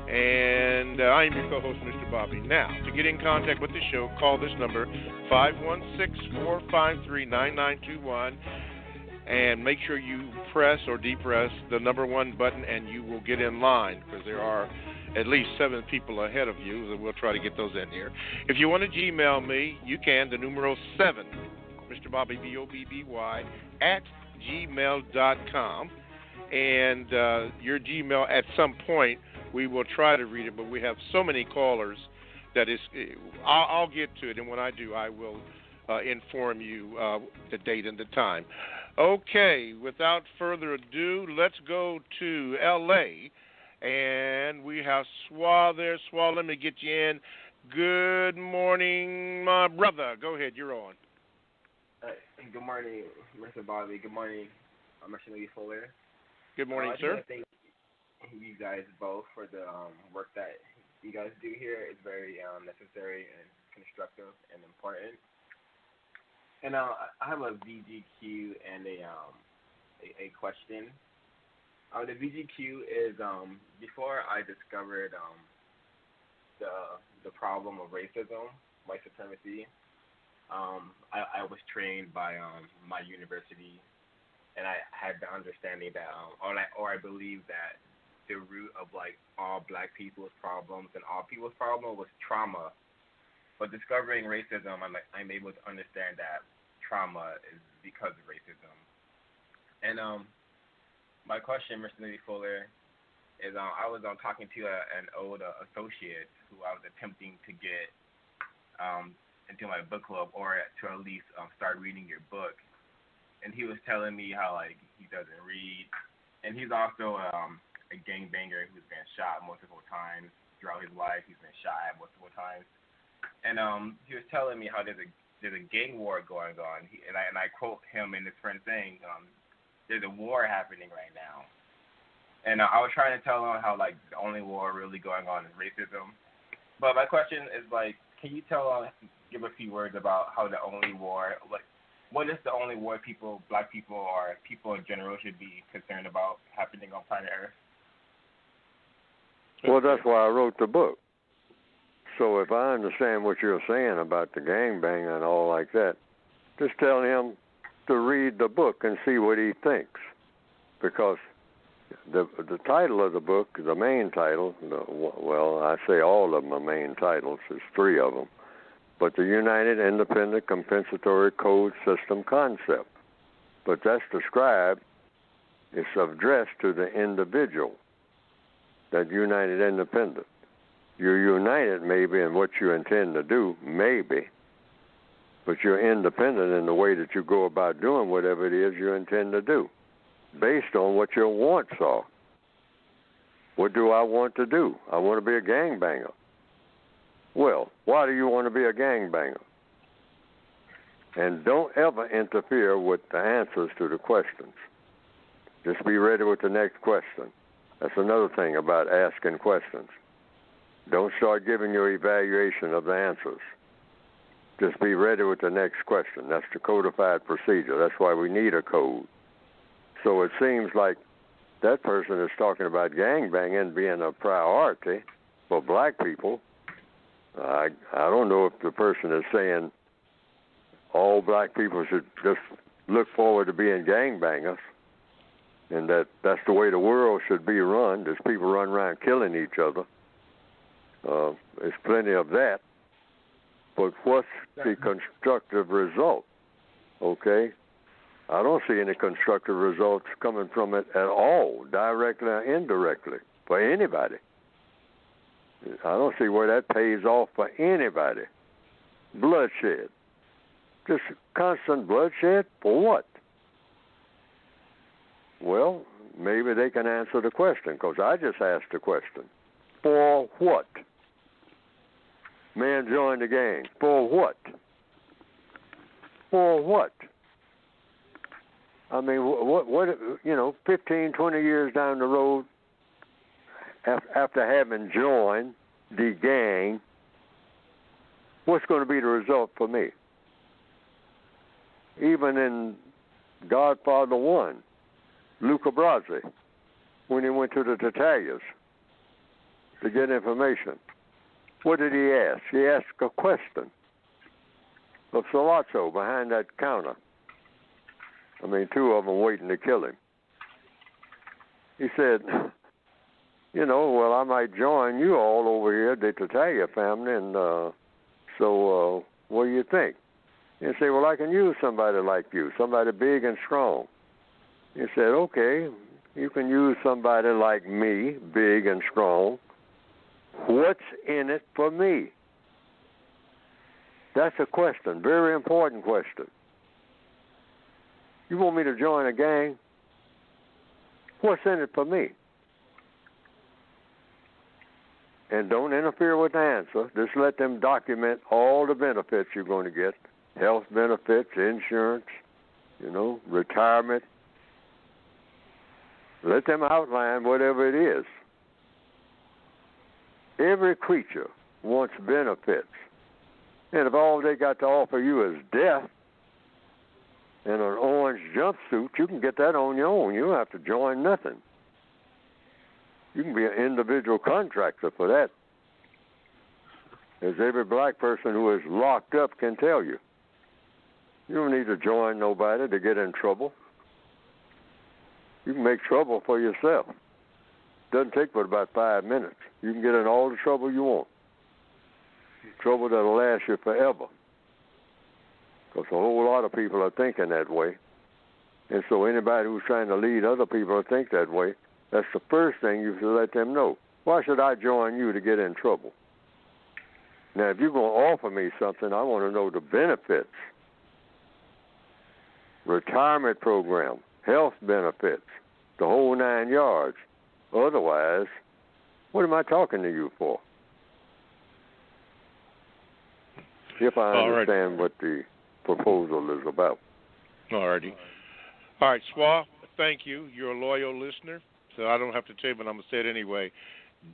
and I am your co-host, Mr. Bobby. Now, to get in contact with the show, call this number, 516-453-9921, and make sure you press or depress the number 1 button, and you will get in line, because there are at least 7 people ahead of you, and we'll try to get those in here. If you want to Gmail me, you can, the numeral 7, Mr. Bobby, B-O-B-B-Y, at gmail.com. And your Gmail, at some point, we will try to read it, but we have so many callers that I'll get to it, and when I do, I will inform you the date and the time. Okay, without further ado, let's go to L.A., and we have Swa there. Swa, let me get you in. Good morning, my brother. Go ahead, you're on. Good morning, Mr. Bobby. Good morning, Mr. Neely Fuller. Good morning, I sir. just want to thank you guys both for the work that you guys do here. It's very necessary and constructive and important. And I have a VGQ and a question. The VGQ is before I discovered the problem of racism, white supremacy. I was trained by my university, and I had the understanding that, or I believe that the root of like all black people's problems and all people's problems was trauma. But discovering racism, I'm able to understand that trauma is because of racism. And my question, Mr. Neely Fuller, is I was talking to an old associate who I was attempting to get into my book club, or to at least start reading your book. And he was telling me how like he doesn't read, and he's also a gangbanger who's been shot multiple times throughout his life. He's been shot multiple times, and he was telling me how there's a gang war going on. And I quote him and his friend saying, "There's a war happening right now." And I was trying to tell him how like the only war really going on is racism. But my question is like, can you give a few words about how the only war, like, what is the only war black people or people in general should be concerned about happening on planet Earth? Well, that's why I wrote the book. So if I understand what you're saying about the gangbang and all like that, just tell him to read the book and see what he thinks. Because the title of the book, the main title, well, I say all of them are main titles. There's 3 of them. But the United Independent Compensatory Code System Concept. But that's described, it's addressed to the individual, that United Independent. You're united maybe in what you intend to do, maybe, but you're independent in the way that you go about doing whatever it is you intend to do, based on what your wants are. What do I want to do? I want to be a gangbanger. Well, why do you want to be a gangbanger? And don't ever interfere with the answers to the questions. Just be ready with the next question. That's another thing about asking questions. Don't start giving your evaluation of the answers. Just be ready with the next question. That's the codified procedure. That's why we need a code. So it seems like that person is talking about gangbanging being a priority for black people. I don't know if the person is saying all black people should just look forward to being gangbangers and that's the way the world should be run. There's people running around killing each other. There's plenty of that. But what's the constructive result? Okay? I don't see any constructive results coming from it at all, directly or indirectly, for anybody. I don't see where that pays off for anybody. Bloodshed. Just constant bloodshed for what? Well, maybe they can answer the question, because I just asked the question. For what? Man joined the gang. For what? For what? I mean, what 15, 20 years down the road, after having joined the gang, what's going to be the result for me? Even in Godfather 1, Luca Brasi, when he went to the Tatalias to get information, what did he ask? He asked a question of Sollozzo behind that counter. I mean, two of them waiting to kill him. He said, well, I might join you all over here, the Tatalia family, and so what do you think? He said, well, I can use somebody like you, somebody big and strong. He said, okay, you can use somebody like me, big and strong. What's in it for me? That's a question, very important question. You want me to join a gang? What's in it for me? And don't interfere with the answer. Just let them document all the benefits you're going to get. Health benefits, insurance, retirement. Let them outline whatever it is. Every creature wants benefits. And if all they got to offer you is death and an orange jumpsuit, you can get that on your own. You don't have to join nothing. You can be an individual contractor for that. As every black person who is locked up can tell you. You don't need to join nobody to get in trouble. You can make trouble for yourself. Doesn't take but about 5 minutes. You can get in all the trouble you want. Trouble that'll last you forever. Because a whole lot of people are thinking that way. And so anybody who's trying to lead other people to think that way, that's the first thing you should let them know. Why should I join you to get in trouble? Now, if you're going to offer me something, I want to know the benefits. Retirement program, health benefits, the whole 9 yards. Otherwise, what am I talking to you for? If I understand what the proposal is about. All righty. All right, Swa, thank you. You're a loyal listener, so I don't have to tell you, but I'm going to say it anyway.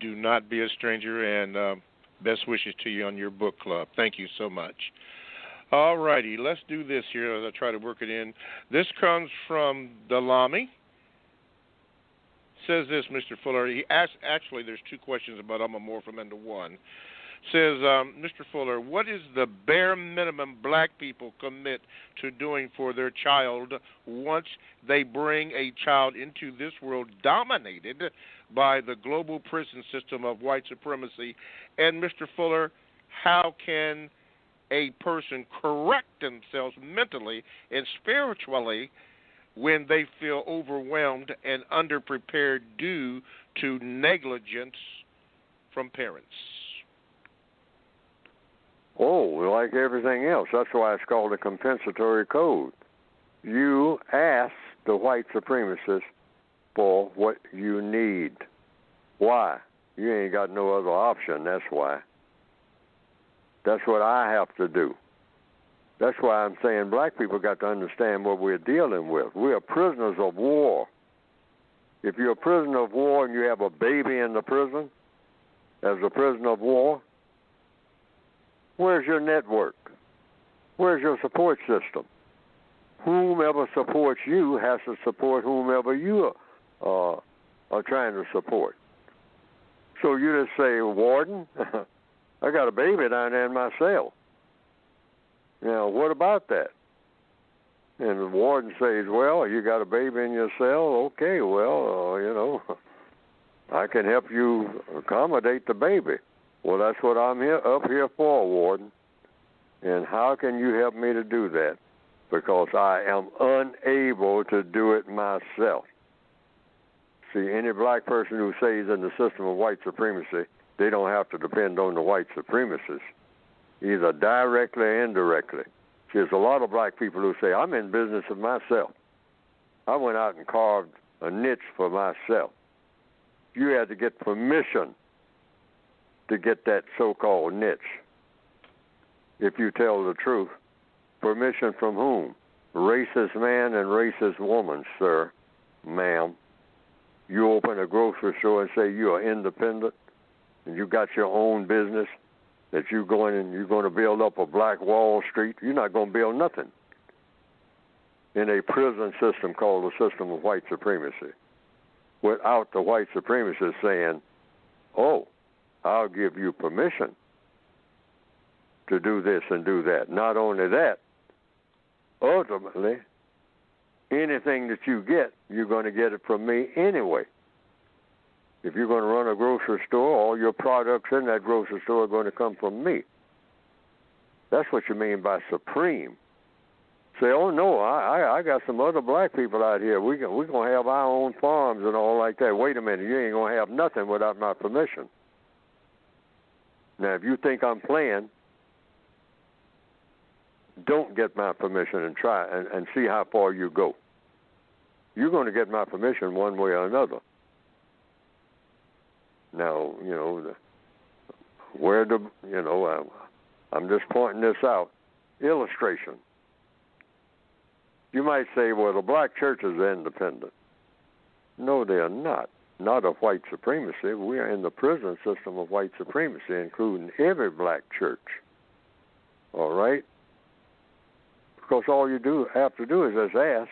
Do not be a stranger, and best wishes to you on your book club. Thank you so much. All righty, let's do this here as I try to work it in. This comes from Dalami. Says this, Mr. Fuller. He asked, actually, there's two questions about I'm going to morph them into one. Says, Mr. Fuller, what is the bare minimum black people commit to doing for their child once they bring a child into this world dominated by the global prison system of white supremacy? And, Mr. Fuller, how can a person correct themselves mentally and spiritually when they feel overwhelmed and underprepared due to negligence from parents? Oh, like everything else. That's why it's called a compensatory code. You ask the white supremacists for what you need. Why? You ain't got no other option, that's why. That's what I have to do. That's why I'm saying black people got to understand what we're dealing with. We are prisoners of war. If you're a prisoner of war and you have a baby in the prison as a prisoner of war, where's your network? Where's your support system? Whomever supports you has to support whomever you are trying to support. So you just say, Warden, I got a baby down there in my cell. Now, what about that? And the warden says, well, you got a baby in your cell? Okay, well, I can help you accommodate the baby. Well, that's what I'm up here for, Warden. And how can you help me to do that? Because I am unable to do it myself. See, any black person who says in the system of white supremacy, they don't have to depend on the white supremacists, either directly or indirectly. See, there's a lot of black people who say, I'm in business of myself. I went out and carved a niche for myself. You had to get permission to get that so-called niche. If you tell the truth, permission from whom? Racist man and racist woman, sir, ma'am. You open a grocery store and say you are independent and you got your own business, that you're going to build up a black Wall Street. You're not going to build nothing in a prison system called the system of white supremacy, without the white supremacists saying, oh, I'll give you permission to do this and do that. Not only that, ultimately, anything that you get, you're going to get it from me anyway. If you're going to run a grocery store, all your products in that grocery store are going to come from me. That's what you mean by supreme. Say, oh, no, I got some other black people out here. We're going to have our own farms and all like that. Wait a minute, you ain't going to have nothing without my permission. Now, if you think I'm playing, don't get my permission and try and see how far you go. You're going to get my permission one way or another. Now, I'm just pointing this out. Illustration. You might say, well, the black churches are independent. No, they are not. Not of white supremacy. We are in the prison system of white supremacy, including every black church. All right? Because all you have to do is just ask,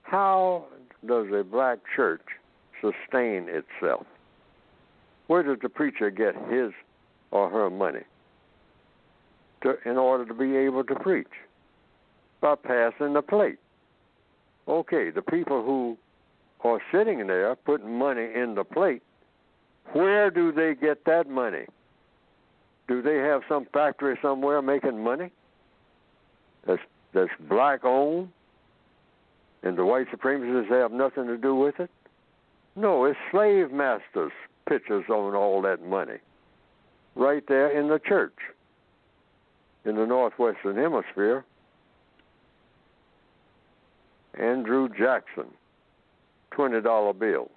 how does a black church sustain itself? Where does the preacher get his or her money in order to be able to preach? By passing the plate. Okay, the people who are sitting there putting money in the plate, where do they get that money? Do they have some factory somewhere making money that's black owned and the white supremacists have nothing to do with it? No, it's slave masters' pictures on all that money right there in the church in the Northwestern Hemisphere. Andrew Jackson, $20 bill.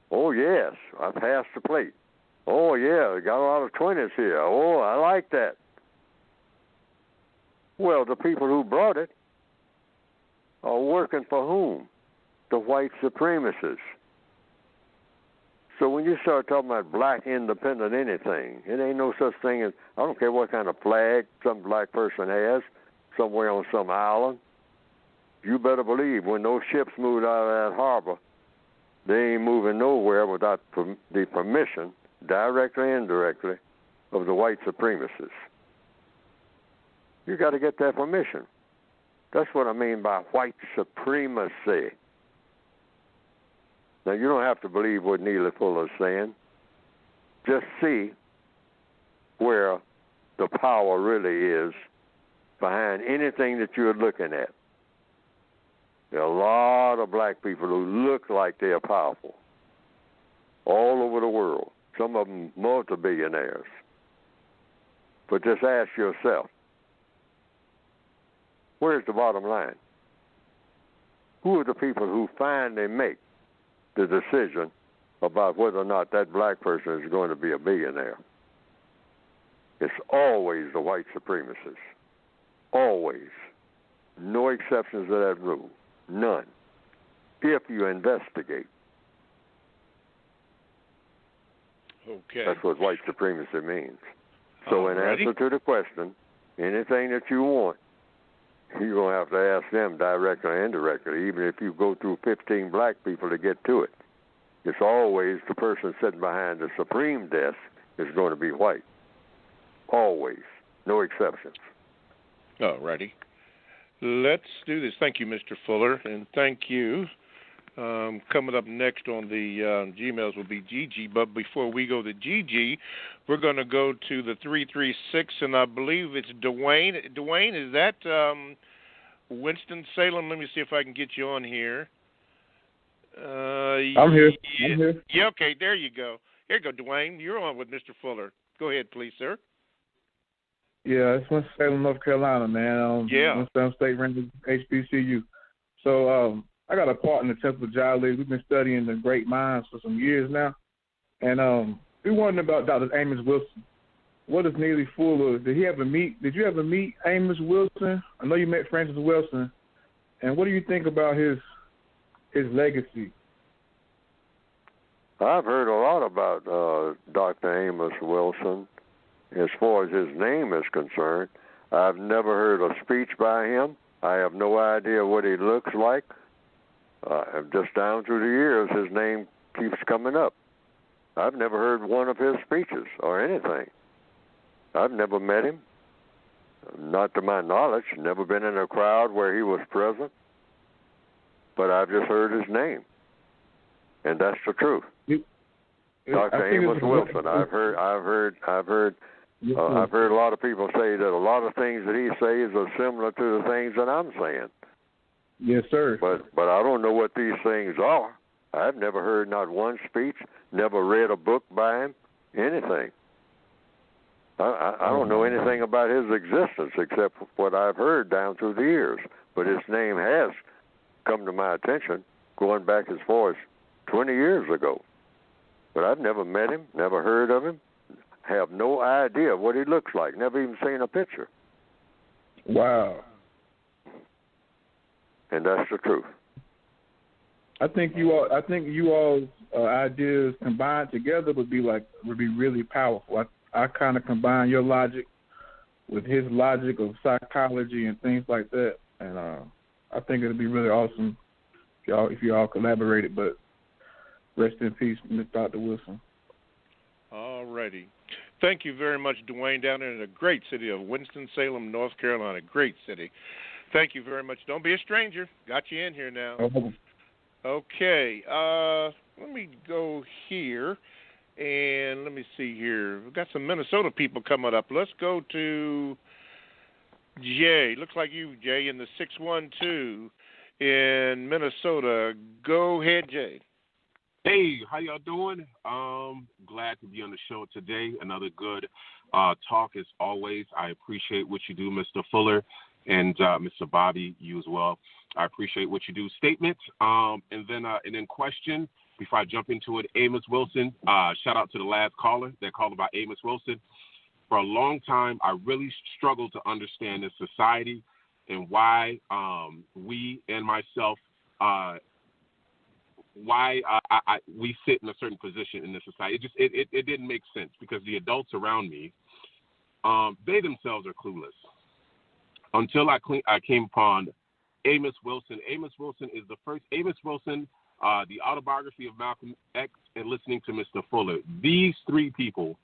Oh, yes, I passed the plate. Oh, yeah, got a lot of 20s here. Oh, I like that. Well, the people who brought it are working for whom? The white supremacists. So when you start talking about black independent anything, it ain't no such thing as, I don't care what kind of flag some black person has somewhere on some island. You better believe when those ships moved out of that harbor, they ain't moving nowhere without the permission, directly and indirectly, of the white supremacists. You got to get that permission. That's what I mean by white supremacy. Now, you don't have to believe what Neely Fuller's saying. Just see where the power really is behind anything that you're looking at. There are a lot of black people who look like they're powerful all over the world, some of them multi-billionaires. But just ask yourself, where's the bottom line? Who are the people who finally make the decision about whether or not that black person is going to be a billionaire? It's always the white supremacists. Always. No exceptions to that rule. None. If you investigate. Okay. That's what white supremacy means. So in answer to the question, anything that you want, you're going to have to ask them directly or indirectly, even if you go through 15 black people to get to it. It's always the person sitting behind the supreme desk is going to be white. Always. No exceptions. All righty. Let's do this. Thank you, Mr. Fuller, and thank you. Coming up next on the Gmails will be Gigi, but before we go to Gigi, we're going to go to the 336, and I believe it's Dwayne. Dwayne, is that Winston-Salem? Let me see if I can get you on here. I'm here. Yeah, okay, there you go. Here you go, Dwayne. You're on with Mr. Fuller. Go ahead, please, sir. Yeah, it's Winston-Salem, North Carolina, man. Yeah. Winston State ran the HBCU. So I got a part in the Temple of Jolly. We've been studying the great minds for some years now. And we wondering about Dr. Amos Wilson. What is Neely Fuller? Did you ever meet Amos Wilson? I know you met Francis Wilson. And what do you think about his legacy? I've heard a lot about Dr. Amos Wilson. As far as his name is concerned, I've never heard a speech by him. I have no idea what he looks like. Just down through the years, his name keeps coming up. I've never heard one of his speeches or anything. I've never met him, not to my knowledge, never been in a crowd where he was present, but I've just heard his name, and that's the truth. Dr. Amos Wilson. I've heard a lot of people say that a lot of things that he says are similar to the things that I'm saying. Yes, sir. But I don't know what these things are. I've never heard not one speech, never read a book by him, anything. I don't know anything about his existence except what I've heard down through the years. But his name has come to my attention going back as far as 20 years ago. But I've never met him, never heard of him, have no idea what he looks like, never even seen a picture. Wow. And that's the truth. I think you all's ideas combined together would be really powerful. I kind of combine your logic with his logic of psychology and things like that, and I think it'd be really awesome if y'all collaborated. But rest in peace, Ms. Dr. Wilson. All righty. Thank you very much, Dwayne, down there in the great city of Winston-Salem, North Carolina. Great city. Thank you very much. Don't be a stranger. Got you in here now. Okay. Let me go here. And let me see here. We've got some Minnesota people coming up. Let's go to Jay. Looks like you, Jay, in the 612 in Minnesota. Go ahead, Jay. Hey, how y'all doing? Glad to be on the show today. Another good talk as always. I appreciate what you do, Mr. Fuller, and Mr. Bobby, you as well. I appreciate what you do. Statement, and then question. Before I jump into it, Amos Wilson, shout out to the last caller that called about Amos Wilson. For a long time, I really struggled to understand this society and why we and myself, we sit in a certain position in this society. It didn't make sense because the adults around me, they themselves are clueless. Until I came upon Amos Wilson. Amos Wilson is the first. Amos Wilson, the autobiography of Malcolm X, and listening to Mr. Fuller. These three people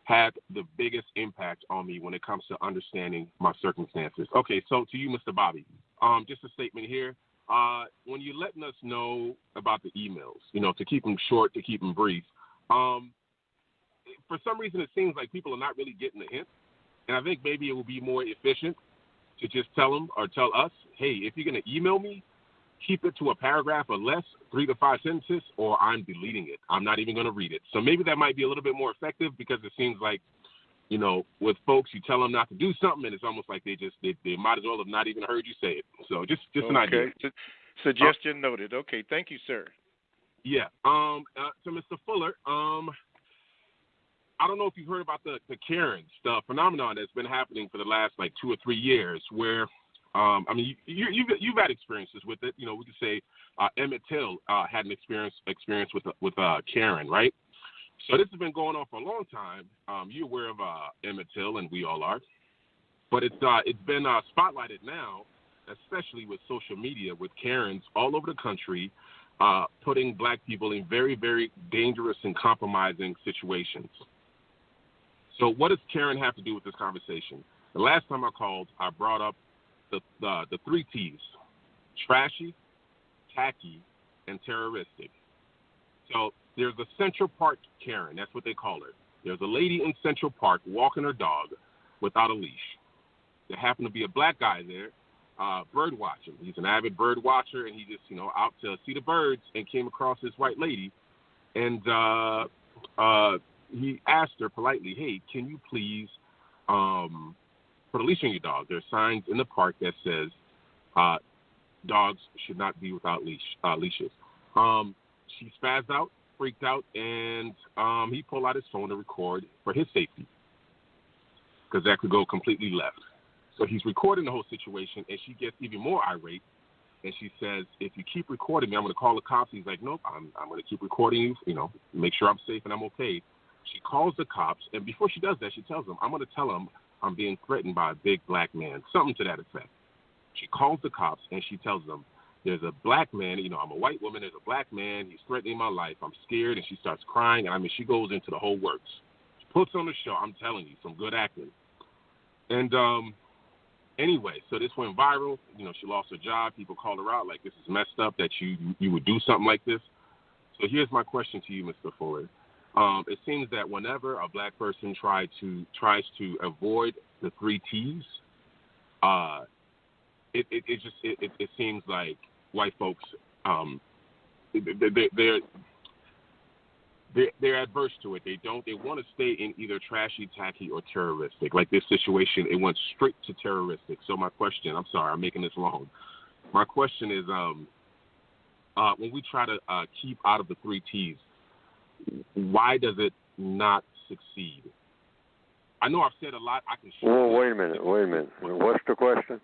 had the biggest impact on me when it comes to understanding my circumstances. Okay, so to you, Mr. Bobby, just a statement here. When you're letting us know about the emails, to keep them short, to keep them brief, for some reason it seems like people are not really getting the hint. And I think maybe it will be more efficient to just tell them or tell us, hey, if you're going to email me, keep it to a paragraph or less, 3 to 5 sentences, or I'm deleting it. I'm not even going to read it. So maybe that might be a little bit more effective because it seems like, with folks, you tell them not to do something, and it's almost like they might as well have not even heard you say it. So just an idea. Suggestion noted. Okay, thank you, sir. Yeah. So Mr. Fuller, I don't know if you've heard about the Karens, the phenomenon that's been happening for the last 2 or 3 years, where you've had experiences with it. We could say Emmett Till had an experience with Karen, right? So this has been going on for a long time. You're aware of Emmett Till, and we all are. But it's been spotlighted now, especially with social media, with Karens all over the country, putting black people in very, very dangerous and compromising situations. So what does Karen have to do with this conversation? The last time I called, I brought up the 3 T's: trashy, tacky, and terroristic. So there's a Central Park Karen. That's what they call her. There's a lady in Central Park walking her dog without a leash. There happened to be a black guy there, bird watching. He's an avid bird watcher, and he just, out to see the birds and came across this white lady. And he asked her politely, hey, can you please put a leash on your dog? There's signs in the park that says dogs should not be without leashes. She spazzed out, freaked out, and he pulled out his phone to record for his safety because that could go completely left. So he's recording the whole situation, and she gets even more irate, and she says, if you keep recording me, I'm going to call the cops. He's like, nope, I'm going to keep recording you, make sure I'm safe and I'm okay. She calls the cops, and before she does that, she tells them, I'm going to tell them I'm being threatened by a big black man, something to that effect. She calls the cops, and she tells them, there's a black man, I'm a white woman, there's a black man, he's threatening my life, I'm scared, and she starts crying, and she goes into the whole works. She puts on the show, I'm telling you, some good acting. And anyway, so this went viral, she lost her job, people called her out, like, this is messed up that you would do something like this. So here's my question to you, Mr. Fuller. It seems that whenever a black person tries to avoid the 3 T's, it seems like white folks they're adverse to it. They want to stay in either trashy, tacky, or terroristic. Like this situation, it went straight to terroristic. So my question, I'm sorry, I'm making this long. My question is, when we try to keep out of the 3 T's, why does it not succeed? I know I've said a lot. I can. Well, wait a minute. What's the question?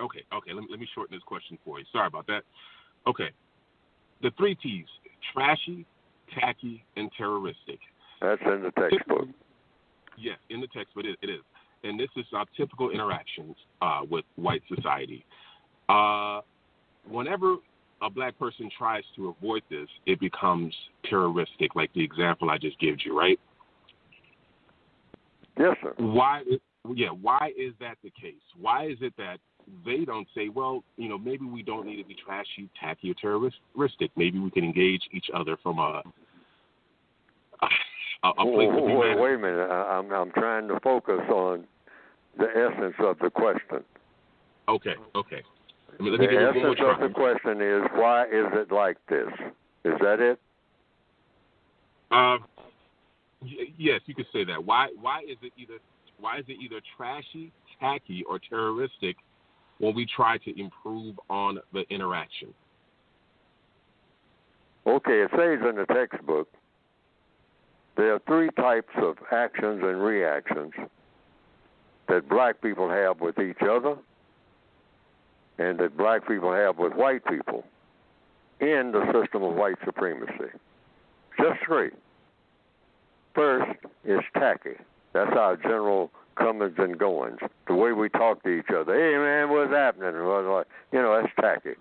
Okay. Let me shorten this question for you. Sorry about that. Okay. The 3 T's: trashy, tacky, and terroristic. That's in the textbook. Yes, in the textbook it is. And this is our typical interactions with white society. Whenever a black person tries to avoid this, it becomes terroristic, like the example I just gave you, right? Yes, sir. Why is that the case? Why is it that they don't say, well, maybe we don't need to be trashy, tacky, or terroristic. Maybe we can engage each other from a place of humanity. Wait a minute. I'm trying to focus on the essence of the question. Okay. Let me the give it one more essence try. of the question is, why is it like this? Is that it? Yes, you could say that. Why is it either trashy, tacky, or terroristic when we try to improve on the interaction? Okay, it says in the textbook there are 3 types of actions and reactions that black people have with each other and that black people have with white people in the system of white supremacy. Just 3. First is tacky. That's our general comings and goings. The way we talk to each other. Hey, man, what's happening? That's tacky.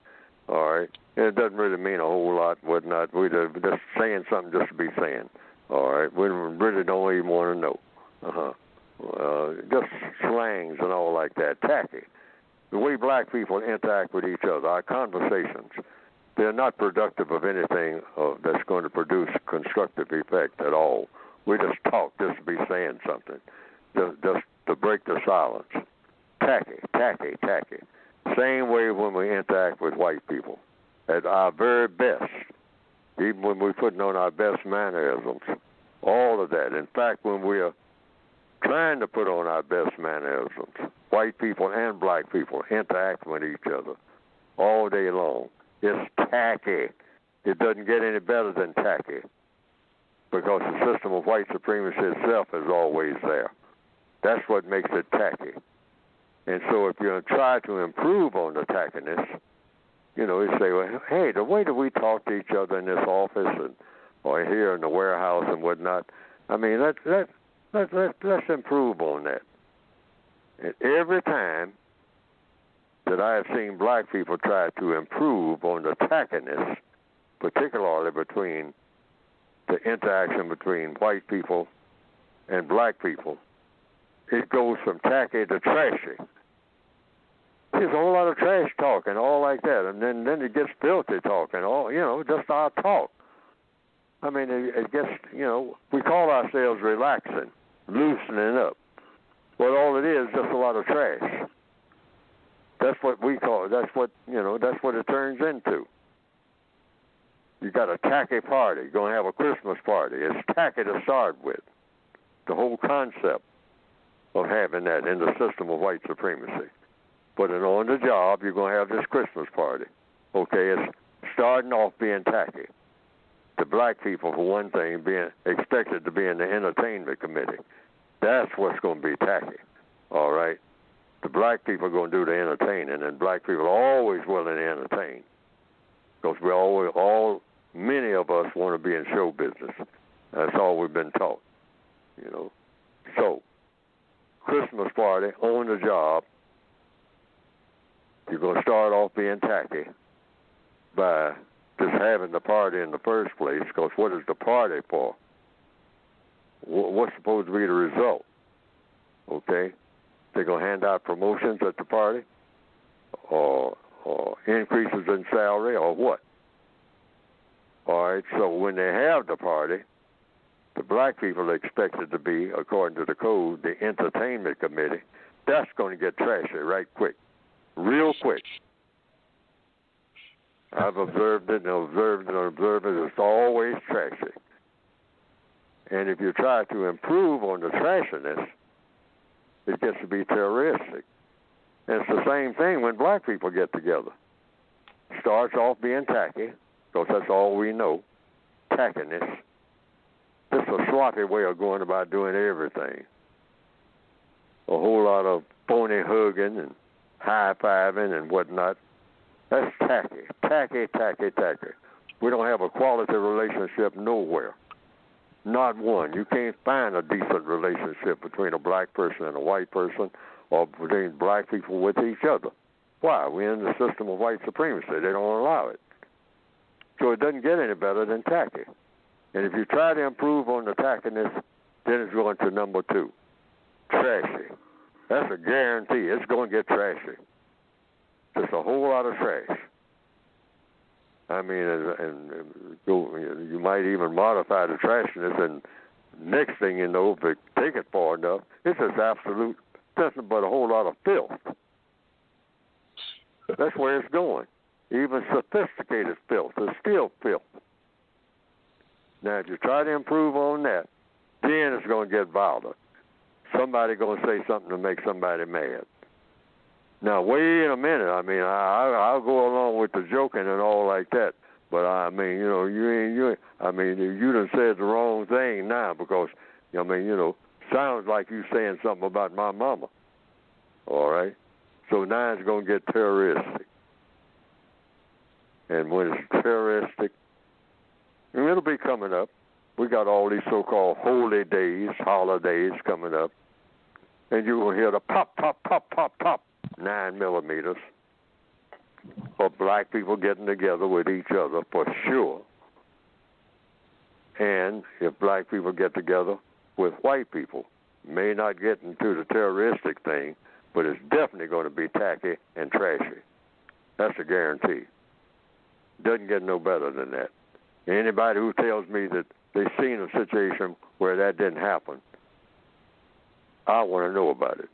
All right? It doesn't really mean a whole lot, whatnot. We're just saying something just to be saying. All right? We really don't even want to know. Just slangs and all like that. Tacky. The way black people interact with each other, our conversations, they're not productive of anything that's going to produce constructive effect at all. We just talk just to be saying something, just to break the silence. Tacky. Same way when we interact with white people, at our very best, even when we're putting on our best mannerisms, all of that. In fact, when we're trying to put on our best mannerisms, white people and black people interact with each other all day long. It's tacky. It doesn't get any better than tacky, because the system of white supremacy itself is always there. That's what makes it tacky. And so if you're going to try to improve on the tackiness, you say, well, hey, the way that we talk to each other in this office or here in the warehouse and whatnot, let's improve on that. And every time that I have seen black people try to improve on the tackiness, particularly between the interaction between white people and black people, it goes from tacky to trashy. There's a whole lot of trash talk and all like that, and then it gets filthy talk and all, just our talk. It gets, we call ourselves relaxing, loosening up. Well, all it is just a lot of trash. That's what we call it. That's what it turns into. You got a tacky party. You're going to have a Christmas party. It's tacky to start with. The whole concept of having that in the system of white supremacy. But then on the job, you're going to have this Christmas party. Okay, it's starting off being tacky. The black people, for one thing, being expected to be in the entertainment committee. That's what's going to be tacky, all right? The black people are going to do the entertaining, and black people are always willing to entertain because many of us want to be in show business. That's all we've been taught, you know. So, Christmas party on the job, you're going to start off being tacky by just having the party in the first place, because what is the party for? What's supposed to be the result? Okay? They're going to hand out promotions at the party or increases in salary or what? All right, so when they have the party, the black people are expected to be, according to the code, the entertainment committee. That's going to get trashy right quick, real quick. I've observed it and observed it and observed it. It's always trashy. And if you try to improve on the trashiness, it gets to be terroristic. And it's the same thing when black people get together. Starts off being tacky, because that's all we know, tackiness. It's a sloppy way of going about doing everything. A whole lot of phony hugging and high-fiving and whatnot. That's tacky, tacky, tacky, tacky. We don't have a quality relationship nowhere. Not one. You can't find a decent relationship between a black person and a white person or between black people with each other. Why? We're in the system of white supremacy. They don't allow it. So it doesn't get any better than tacky. And if you try to improve on the tackiness, then it's going to number 2, trashy. That's a guarantee. It's going to get trashy. Just a whole lot of trash. I mean, and you might even modify the trashiness, and next thing you know, if they take it far enough, it's just absolute, nothing but a whole lot of filth. That's where it's going. Even sophisticated filth is still filth. Now, if you try to improve on that, then it's going to get violent. Somebody's going to say something to make somebody mad. Now, wait a minute. I mean, I'll go along with the joking and all like that. But, I mean, you know, you done said the wrong thing now because, I mean, you know, sounds like you saying something about my mama. All right? So now it's going to get terroristic. And when it's terroristic, it'll be coming up. We got all these so-called holy days, holidays coming up. And you will hear the pop, pop, pop, pop, pop, 9mm of black people getting together with each other for sure. And if black people get together with white people, may not get into the terroristic thing, but it's definitely going to be tacky and trashy. That's a guarantee. Doesn't get no better than that. Anybody who tells me that they've seen a situation where that didn't happen, I want to know about it.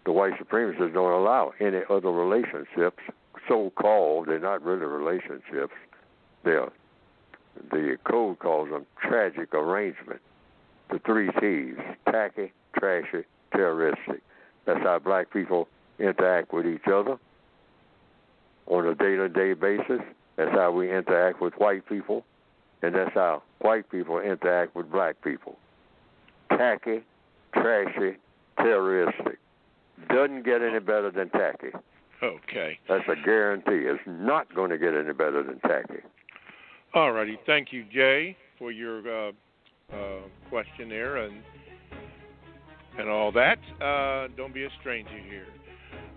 The white supremacists don't allow any other relationships, so-called. They're not really relationships. The code calls them tragic arrangement. The 3 T's, tacky, trashy, terroristic. That's how black people interact with each other on a day-to-day basis. That's how we interact with white people, and that's how white people interact with black people. Tacky, trashy, terroristic. Doesn't get any better than tacky. Okay. That's a guarantee. It's not going to get any better than tacky. All righty. Thank you, Jay, for your question there and all that. Don't be a stranger here.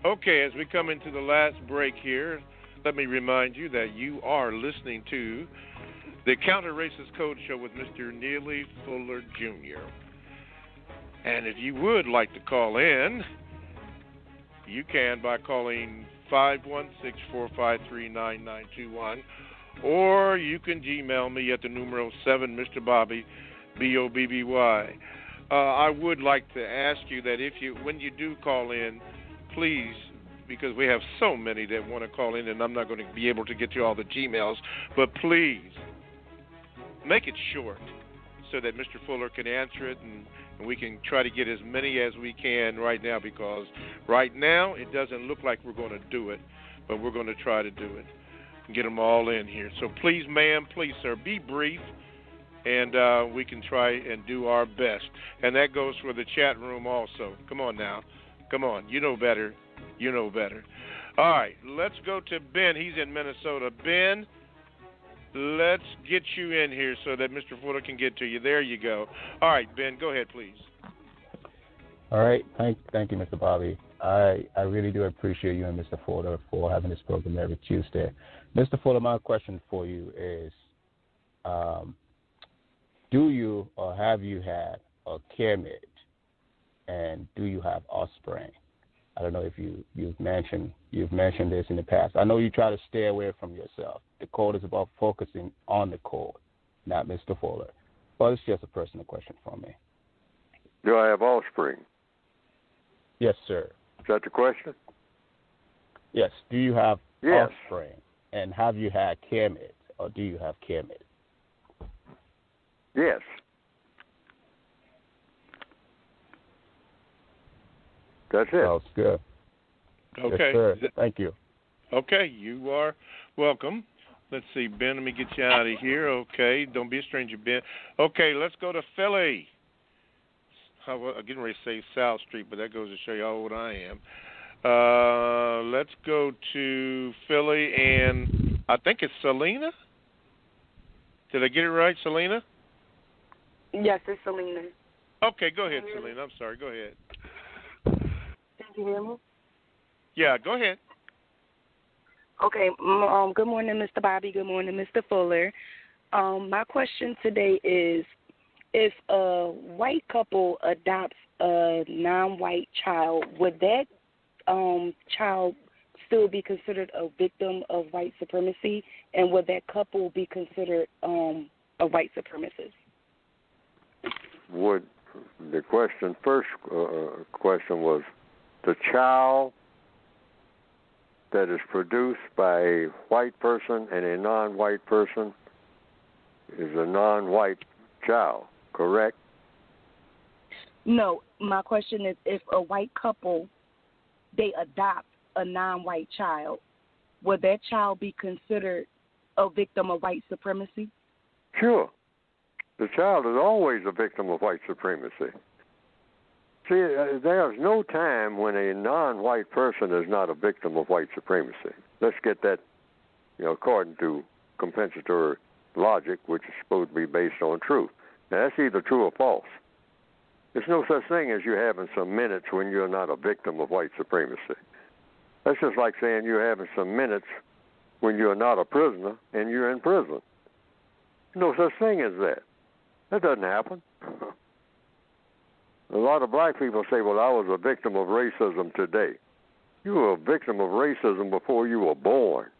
Okay, as we come into the last break here, let me remind you that you are listening to the Counter-Racist Code Show with Mr. Neely Fuller, Jr. And if you would like to call in, you can by calling 516-453-9921, or you can Gmail me at the numero 7, Mr. Bobby, B-O-B-B-Y. I would like to ask you that when you do call in, please, because we have so many that want to call in, and I'm not going to be able to get to all the Gmails, but please make it short so that Mr. Fuller can answer it and and we can try to get as many as we can right now, because right now it doesn't look like we're going to do it, but we're going to try to do it and get them all in here. So please, ma'am, please, sir, be brief, and we can try and do our best. And that goes for the chat room also. Come on now. Come on. You know better. You know better. All right, let's go to Ben. He's in Minnesota. Ben, let's get you in here so that Mr. Fuller can get to you. There you go. All right, Ben, go ahead, please. All right. Thank you, Mr. Bobby. I really do appreciate you and Mr. Fuller for having this program every Tuesday. Mr. Fuller, my question for you is, do you or have you had a care-mate, and do you have offspring? I don't know if you've mentioned this in the past. I know you try to stay away from yourself. The code is about focusing on the code, not Mr. Fuller. But it's just a personal question from me. Do I have offspring? Yes, sir. Is that the question? Yes. Do you have Yes. offspring? And have you had care-mates, or do you have care-mates? Yes. That's it. Sounds good. Okay. Yes, sir. Thank you. Okay, you are welcome. Let's see, Ben, let me get you out of here. Okay, don't be a stranger, Ben. Okay, let's go to Philly. I'm getting ready to say South Street, but that goes to show you how old I am. Let's go to Philly, and I think it's Selena. Did I get it right, Selena? Yes, it's Selena. Okay, go ahead, Selena. I'm sorry. Go ahead. Can you hear me? Yeah, go ahead. Okay. Good morning, Mr. Bobby. Good morning, Mr. Fuller. My question today is, if a white couple adopts a non-white child, would that child still be considered a victim of white supremacy, and would that couple be considered a white supremacist? Would the first question was, the child that is produced by a white person and a non-white person is a non-white child, correct? No, my question is, if a white couple, they adopt a non-white child, would that child be considered a victim of white supremacy? Sure. The child is always a victim of white supremacy. See, there's no time when a non-white person is not a victim of white supremacy. Let's get that, according to compensatory logic, which is supposed to be based on truth. Now, that's either true or false. There's no such thing as you having some minutes when you're not a victim of white supremacy. That's just like saying you're having some minutes when you're not a prisoner and you're in prison. No such thing as that. That doesn't happen. A lot of black people say, well, I was a victim of racism today. You were a victim of racism before you were born.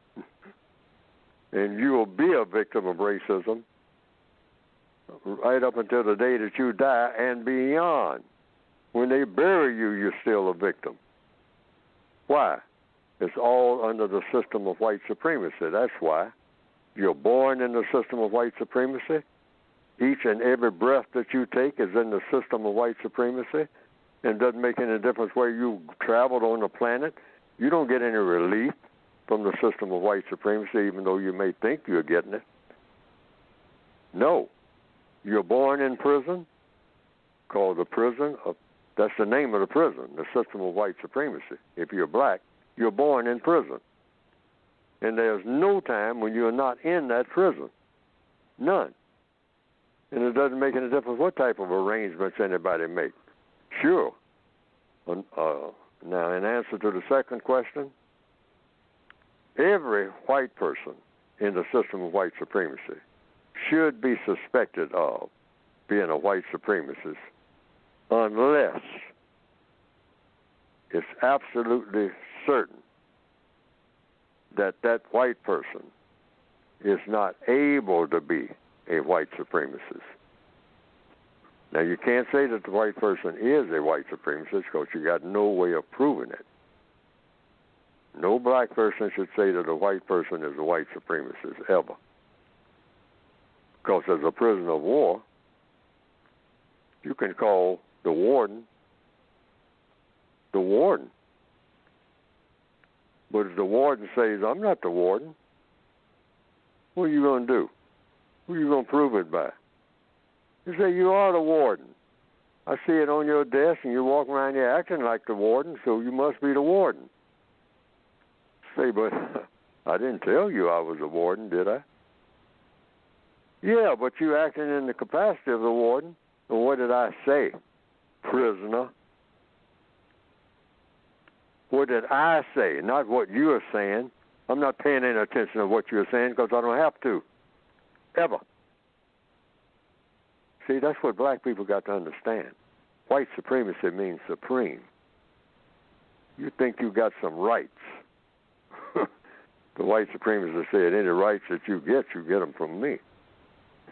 And you will be a victim of racism right up until the day that you die and beyond. When they bury you, you're still a victim. Why? It's all under the system of white supremacy. That's why. You're born in the system of white supremacy. Each and every breath that you take is in the system of white supremacy. And it doesn't make any difference where you traveled on the planet. You don't get any relief from the system of white supremacy, even though you may think you're getting it. No. You're born in prison, called the prison of, that's the name of the prison, the system of white supremacy. If you're black, you're born in prison. And there's no time when you're not in that prison. None. And it doesn't make any difference what type of arrangements anybody make. Sure. Now, in answer to the second question, every white person in the system of white supremacy should be suspected of being a white supremacist unless it's absolutely certain that that white person is not able to be a white supremacist. Now, you can't say that the white person is a white supremacist because you got no way of proving it. No black person should say that a white person is a white supremacist, ever. Because as a prisoner of war, you can call The warden. The warden. But if the warden says, I'm not the warden, what are you going to do? Who are you going to prove it by? You say, you are the warden. I see it on your desk, and you walk around here acting like the warden, so you must be the warden. Say, but I didn't tell you I was a warden, did I? Yeah, but you acting in the capacity of the warden. And what did I say, prisoner? What did I say? Not what you're saying. I'm not paying any attention to what you're saying because I don't have to. Ever. See, that's what black people got to understand. White supremacy means supreme. You think you got some rights. The white supremacists said, any rights that you get them from me.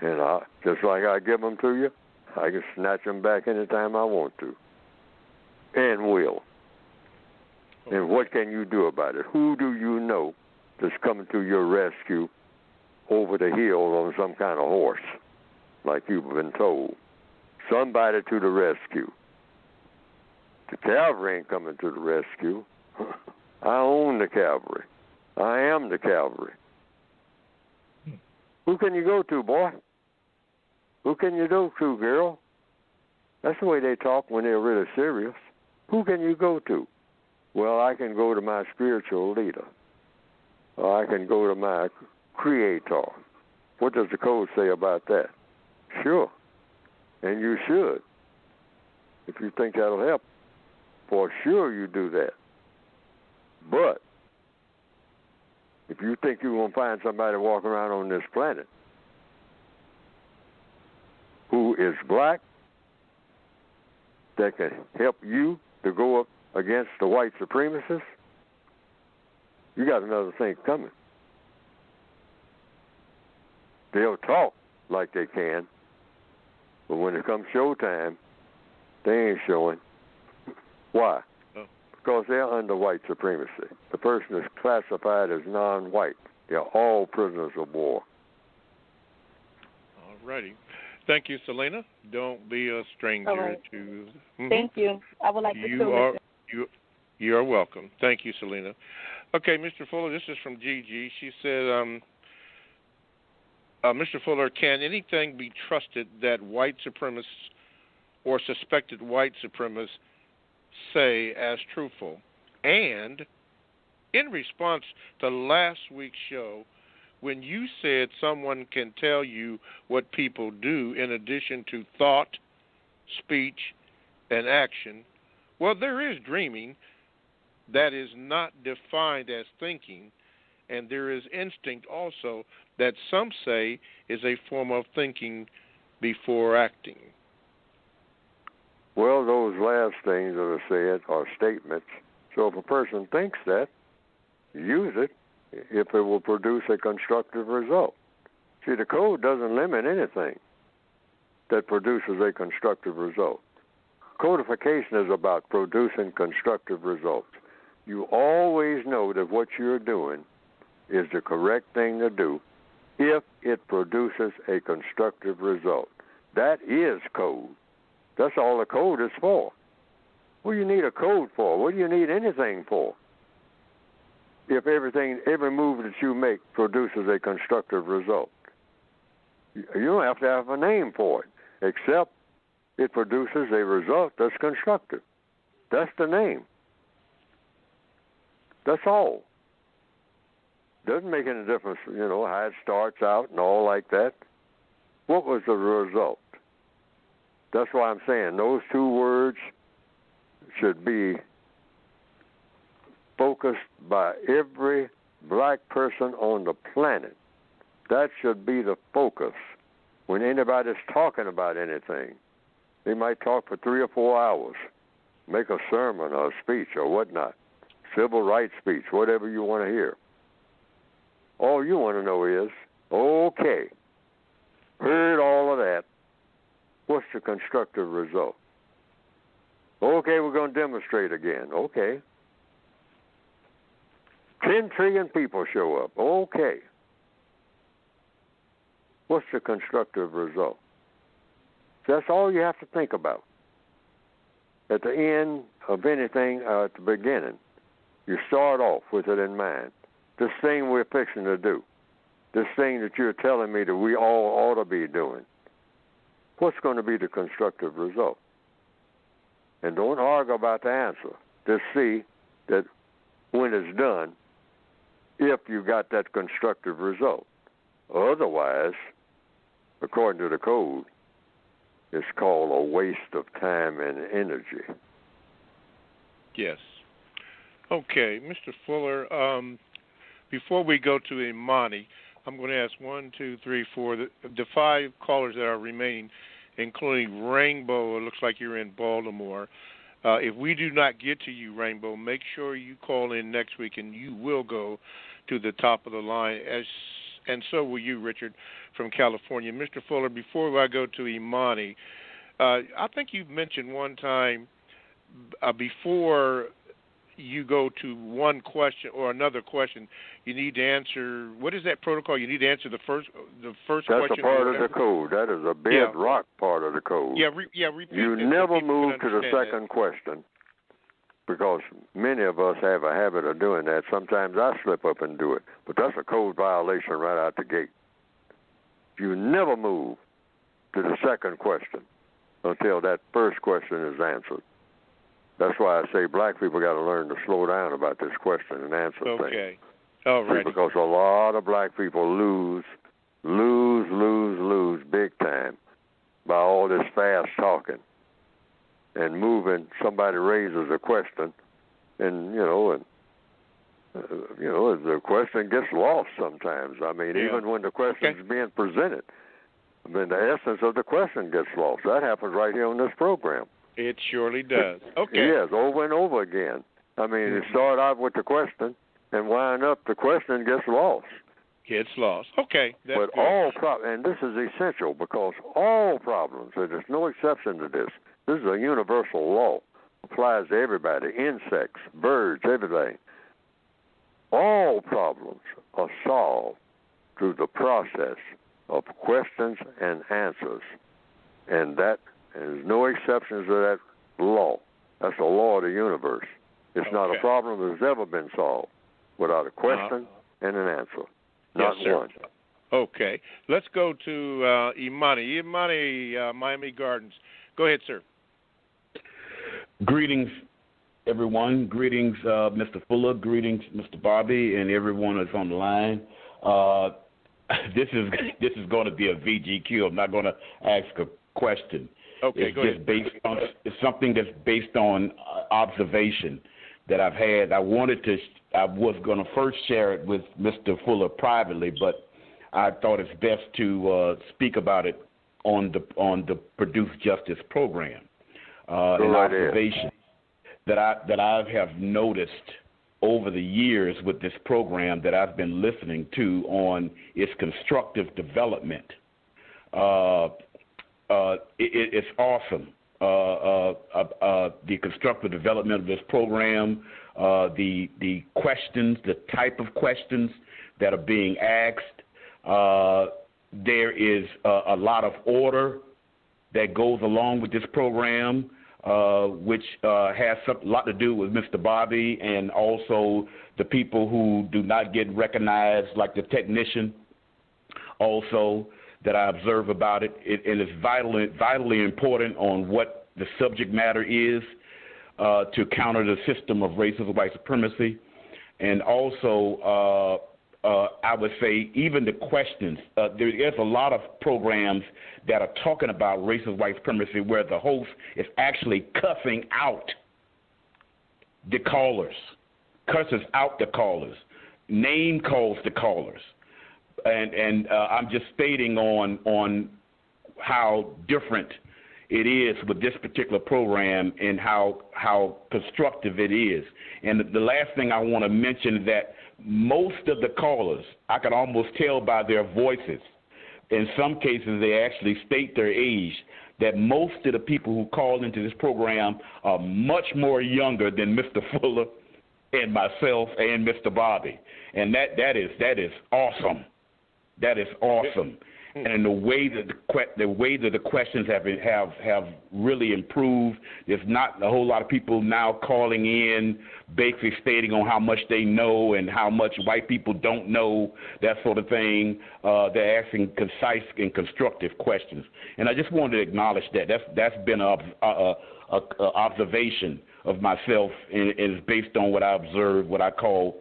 And just like I give them to you, I can snatch them back anytime I want to. And will. And what can you do about it? Who do you know that's coming to your rescue over the hill on some kind of horse, like you've been told? Somebody to the rescue. The cavalry ain't coming to the rescue. I own the cavalry. I am the cavalry. Who can you go to, boy? Who can you go to, girl? That's the way they talk when they're really serious. Who can you go to? Well, I can go to my spiritual leader. Or I can go to my creator. What does the code say about that? Sure. And you should. If you think that'll help, for sure you do that. But if you think you're going to find somebody walking around on this planet who is black that can help you to go up against the white supremacists, you got another thing coming. They'll talk like they can, but when it comes showtime, they ain't showing. Why? Because they're under white supremacy. The person is classified as non-white. They're all prisoners of war. All righty. Thank you, Selena. Don't be a stranger right. to... Mm-hmm. Thank you. I would like to still listen. You are welcome. Thank you, Selena. Okay, Mr. Fuller, this is from Gigi. She said, Mr. Fuller, can anything be trusted that white supremacists or suspected white supremacists say as truthful? And in response to last week's show, when you said someone can tell you what people do in addition to thought, speech, and action, well, there is dreaming that is not defined as thinking, and there is instinct also that some say is a form of thinking before acting. Well, those last things that are said are statements. So if a person thinks that, use it if it will produce a constructive result. See, the code doesn't limit anything that produces a constructive result. Codification is about producing constructive results. You always know that what you're doing is the correct thing to do if it produces a constructive result. That is code. That's all the code is for. What do you need a code for? What do you need anything for? If every move that you make produces a constructive result. You don't have to have a name for it, except it produces a result that's constructive. That's the name. That's all. Doesn't make any difference, how it starts out and all like that. What was the result? That's why I'm saying those two words should be focused by every black person on the planet. That should be the focus when anybody's talking about anything. They might talk for 3 or 4 hours, make a sermon or a speech or whatnot, civil rights speech, whatever you want to hear. All you want to know is, okay, heard all of that. What's the constructive result? Okay, we're going to demonstrate again. Okay. 10 trillion people show up. Okay. What's the constructive result? That's all you have to think about. at the end of anything at the beginning, you start off with it in mind. This thing we're fixing to do, this thing that you're telling me that we all ought to be doing, what's going to be the constructive result? And don't argue about the answer. Just see that when it's done, if you got that constructive result. Otherwise, according to the code, it's called a waste of time and energy. Yes. Okay, Mr. Fuller, before we go to Imani, I'm going to ask 1, 2, 3, 4, the 5 callers that are remaining, including Rainbow. It looks like you're in Baltimore. If we do not get to you, Rainbow, make sure you call in next week, and you will go to the top of the line, and so will you, Richard, from California. Mr. Fuller, before I go to Imani, I think you mentioned one time before you go to one question or another question, you need to answer, what is that protocol? You need to answer the first question. That's a part of the code. That is a bedrock part of the code. Repeat you it never so move to the second question, because many of us have a habit of doing that. Sometimes I slip up and do it, but that's a code violation right out the gate. You never move to the second question until that first question is answered. That's why I say black people got to learn to slow down about this question and answer things. Okay. All right. Because a lot of black people lose big time by all this fast talking and moving. Somebody raises a question, and the question gets lost sometimes. I mean, even when the question is being presented, I mean, the essence of the question gets lost. That happens right here on this program. It surely does. Okay. Yes, over and over again. I mean, you start out with the question and wind up, the question gets lost. Gets lost. Okay. That's but good. all and this is essential, because all problems, and there's no exception to this. This is a universal law. Applies to everybody, insects, birds, everything. All problems are solved through the process of questions and answers. And there's no exceptions to that law. That's the law of the universe. It's not a problem that's ever been solved without a question and an answer. Not one. Okay. Let's go to Imani. Imani, Miami Gardens. Go ahead, sir. Greetings, everyone. Greetings, Mr. Fuller. Greetings, Mr. Bobby, and everyone that's on the line. This is going to be a VGQ. I'm not going to ask a question. Okay, go ahead. It's something that's based on observation that I've had. I was going to first share it with Mr. Fuller privately, but I thought it's best to speak about it on the Produce Justice program. An observation that I have noticed over the years with this program that I've been listening to on its constructive development. It's awesome. The constructive development of this program, the questions, the type of questions that are being asked. There is a lot of order that goes along with this program, which has a lot to do with Mr. Bobby and also the people who do not get recognized, like the technician also, that I observe about it. It is vitally important on what the subject matter is to counter the system of racism, white supremacy. And also, I would say even the questions. There's a lot of programs that are talking about racist white supremacy where the host is actually cussing out the callers, cusses out the callers, name calls the callers. And I'm just stating on how different it is with this particular program and how constructive it is. And the last thing I want to mention is that most of the callers, I can almost tell by their voices, in some cases they actually state their age, that most of the people who call into this program are much more younger than Mr. Fuller and myself and Mr. Bobby. And that is awesome. That is awesome. and the way that the questions have really improved. There's not a whole lot of people now calling in, basically stating on how much they know and how much white people don't know, that sort of thing. They're asking concise and constructive questions, and I just wanted to acknowledge that. That's been a observation of myself, and is based on what I observed, what I call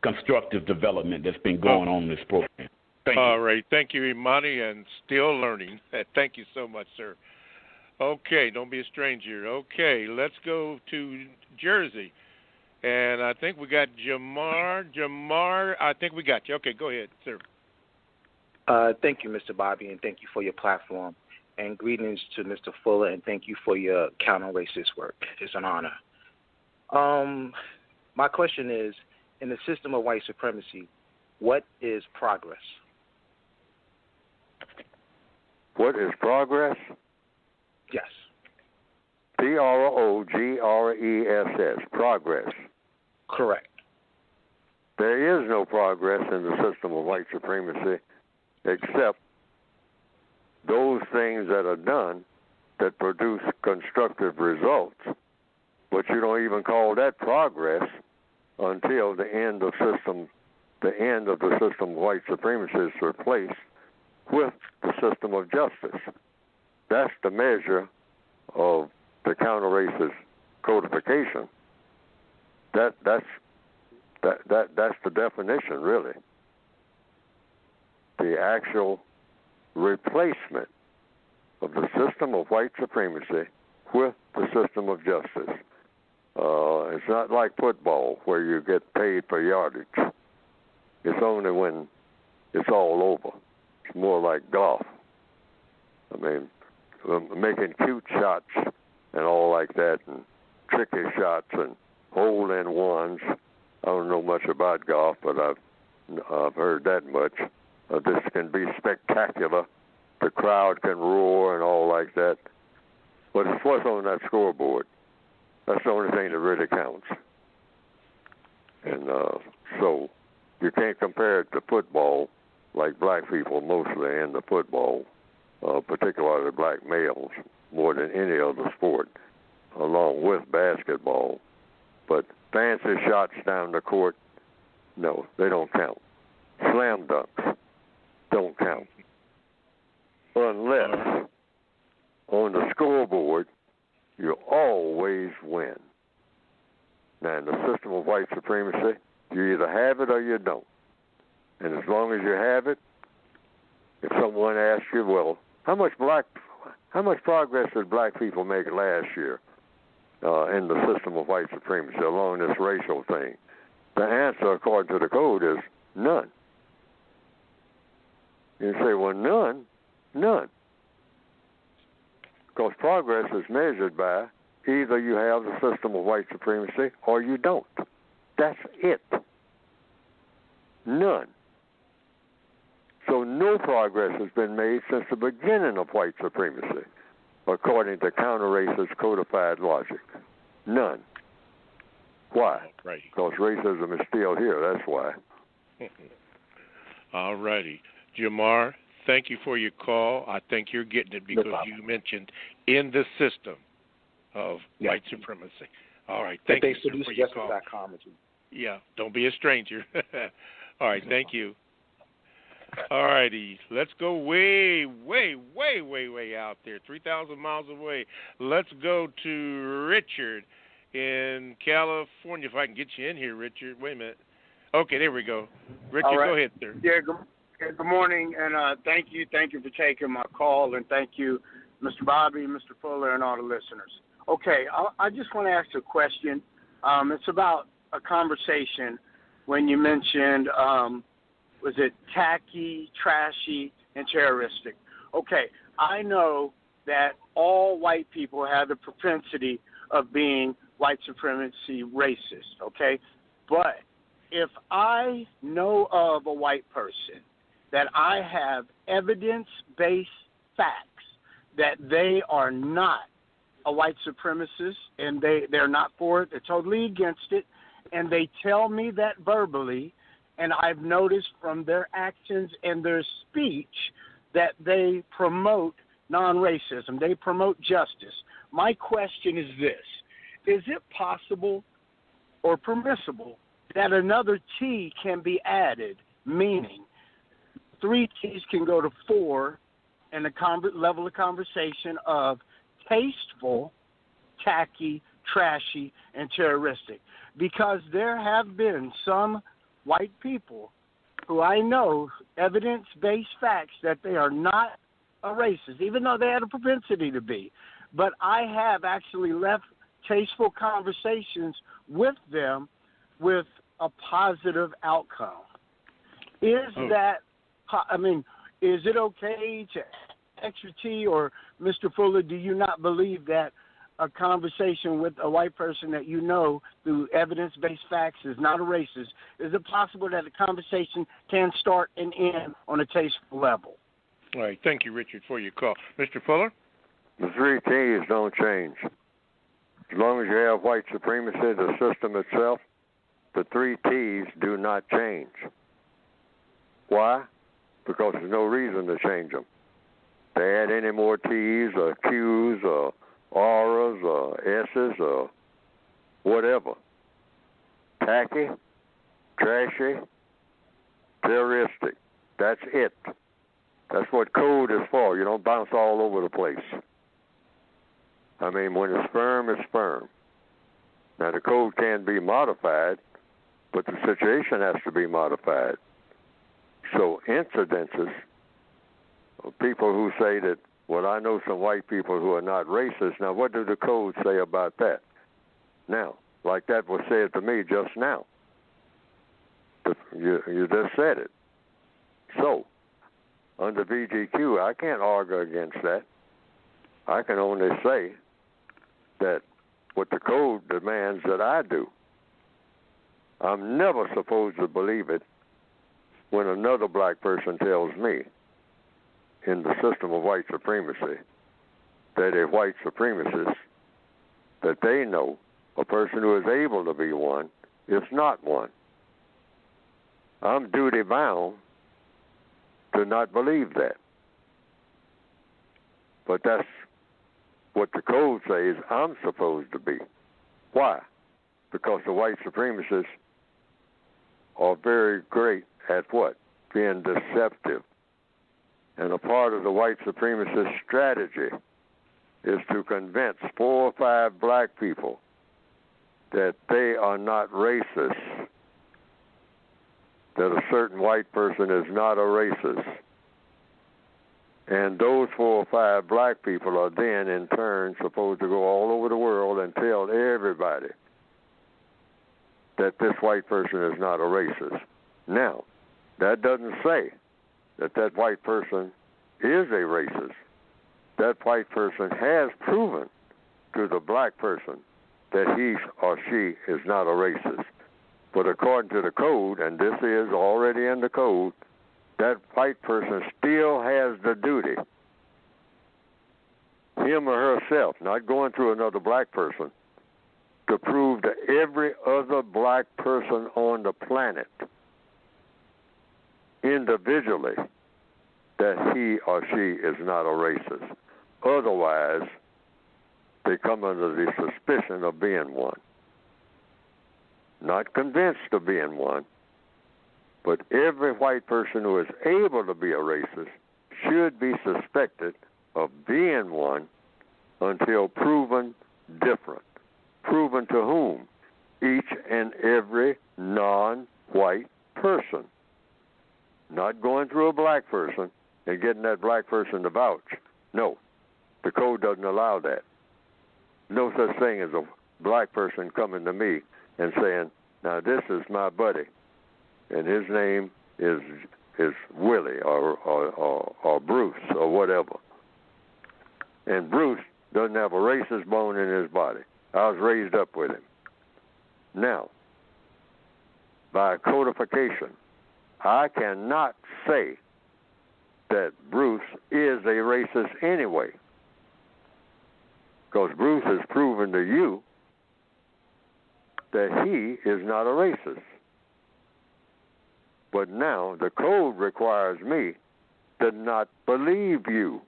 constructive development that's been going on in this program. Thank you. All right. Thank you, Imani, and still learning. Thank you so much, sir. Okay, don't be a stranger. Okay, let's go to Jersey. And I think we got Jamar. Jamar, I think we got you. Okay, go ahead, sir. Thank you, Mr. Bobby, and thank you for your platform. And greetings to Mr. Fuller, and thank you for your counter-racist work. It's an honor. My question is, in the system of white supremacy, what is progress? What is progress? Yes. Progress, progress. Correct. There is no progress in the system of white supremacy except those things that are done that produce constructive results. But you don't even call that progress until the end of the system of white supremacy is replaced with the system of justice. That's the measure of the counter-racist codification. That's the definition, really. The actual replacement of the system of white supremacy with the system of justice. It's not like football where you get paid for yardage. It's only when it's all over. It's more like golf. I mean, making cute shots and all like that, and tricky shots and hole-in-ones. I don't know much about golf, but I've heard that much. This can be spectacular. The crowd can roar and all like that. But it's what's on that scoreboard. That's the only thing that really counts. And so you can't compare it to football, like black people mostly in the football, particularly black males, more than any other sport, along with basketball. But fancy shots down the court, no, they don't count. Slam dunks don't count. Unless on the scoreboard, you always win. Now, in the system of white supremacy, you either have it or you don't. And as long as you have it, if someone asks you, well, how much progress did black people make last year in the system of white supremacy along this racial thing? The answer, according to the code, is none. You say, well, none. Because progress is measured by either you have the system of white supremacy or you don't. That's it. None. So no progress has been made since the beginning of white supremacy, according to counter-racist codified logic. None. Why? Right. Because racism is still here, that's why. All righty. Jamar, thank you for your call. I think you're getting it because you mentioned in the system of white supremacy. All right. Thank you for your call. Yeah, don't be a stranger. All right, thank you. All righty, let's go way out there, 3,000 miles away. Let's go to Richard in California. If I can get you in here, Richard. Wait a minute. Okay, there we go. Richard, go ahead, sir. Yeah, good morning, and thank you for taking my call, and thank you, Mr. Bobby, Mr. Fuller, and all the listeners. Okay, I just want to ask a question. It's about a conversation when you mentioned, was it tacky, trashy, and terroristic? Okay, I know that all white people have the propensity of being white supremacy racist, okay? But if I know of a white person that I have evidence-based facts that they are not a white supremacist and they're not for it, they're totally against it, and they tell me that verbally, and I've noticed from their actions and their speech that they promote non-racism. They promote justice. My question is this. Is it possible or permissible that another T can be added, meaning 3 T's can go to 4 in the level of conversation of tasteful, tacky, trashy, and terroristic? Because there have been some white people who I know, evidence-based facts, that they are not a racist, even though they had a propensity to be. But I have actually left tasteful conversations with them with a positive outcome. Is it okay to extra T, or Mr. Fuller, do you not believe that a conversation with a white person that you know through evidence-based facts is not a racist? Is it possible that a conversation can start and end on a tasteful level? All right. Thank you, Richard, for your call. Mr. Fuller? The 3 T's don't change. As long as you have white supremacy, the system itself, the 3 T's do not change. Why? Because there's no reason to change them. They add any more T's or Q's or R's or S's or whatever. Tacky, trashy, terroristic. That's it. That's what code is for. You don't bounce all over the place. I mean, when it's firm, it's firm. Now, the code can be modified, but the situation has to be modified. So incidences, people who say that, well, I know some white people who are not racist. Now, what do the codes say about that? Now, like that was said to me just now. You just said it. So, under VGQ, I can't argue against that. I can only say that what the code demands that I do. I'm never supposed to believe it when another black person tells me in the system of white supremacy that a white supremacist, that they know a person who is able to be one is not one. I'm duty bound to not believe that. But that's what the code says I'm supposed to be. Why? Because the white supremacists are very great at what? Being deceptive. And a part of the white supremacist strategy is to convince 4 or 5 black people that they are not racist, that a certain white person is not a racist. And those 4 or 5 black people are then, in turn, supposed to go all over the world and tell everybody that this white person is not a racist. Now, that doesn't say that that white person is a racist. That white person has proven to the black person that he or she is not a racist. But according to the code, and this is already in the code, that white person still has the duty, him or herself, not going through another black person, to prove to every other black person on the planet individually that he or she is not a racist. Otherwise, they come under the suspicion of being one. Not convinced of being one, but every white person who is able to be a racist should be suspected of being one until proven different. Proven to whom? Each and every non-white person. Not going through a black person and getting that black person to vouch. No, the code doesn't allow that. No such thing as a black person coming to me and saying, now this is my buddy, and his name is Willie or Bruce or whatever. And Bruce doesn't have a racist bone in his body. I was raised up with him. Now, by codification, I cannot say that Bruce is a racist anyway, because Bruce has proven to you that he is not a racist. But now the code requires me to not believe you.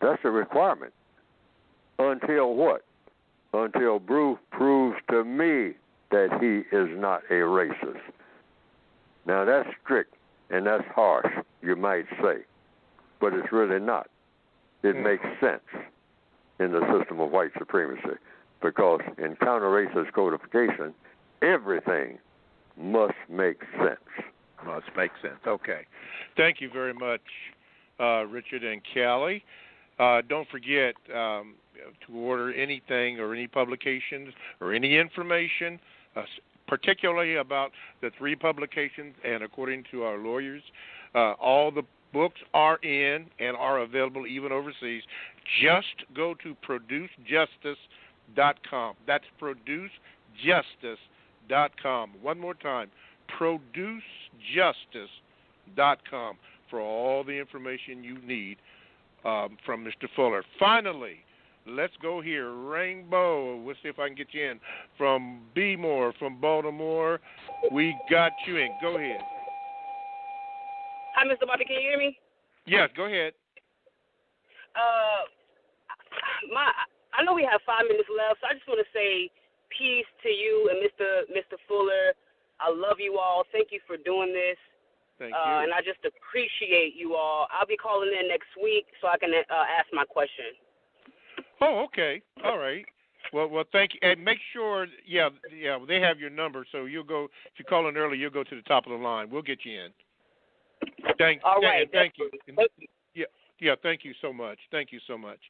That's a requirement. Until what? Until Bruce proves to me that he is not a racist. Now that's strict and that's harsh, you might say, but it's really not. It makes sense in the system of white supremacy because in counter-racist codification, everything must make sense. Must make sense. Okay. Thank you very much, Richard and Callie. Don't forget to order anything or any publications or any information, particularly about the 3 publications, and according to our lawyers, all the books are in and are available even overseas. Just go to producejustice.com. That's producejustice.com. One more time, producejustice.com for all the information you need from Mr. Fuller. Finally, let's go here. Rainbow, we'll see if I can get you in. From B-More, from Baltimore, we got you in. Go ahead. Hi, Mr. Bobby. Can you hear me? Yes, go ahead. I know we have 5 minutes left, so I just want to say peace to you and Mr. Fuller. I love you all. Thank you for doing this. Thank you. And I just appreciate you all. I'll be calling in next week so I can ask my question. Oh, okay. All right. Well, thank you. And make sure, they have your number, so you'll go, if you call in early, you'll go to the top of the line. We'll get you in. Thank you. Yeah, thank you so much. Thank you so much.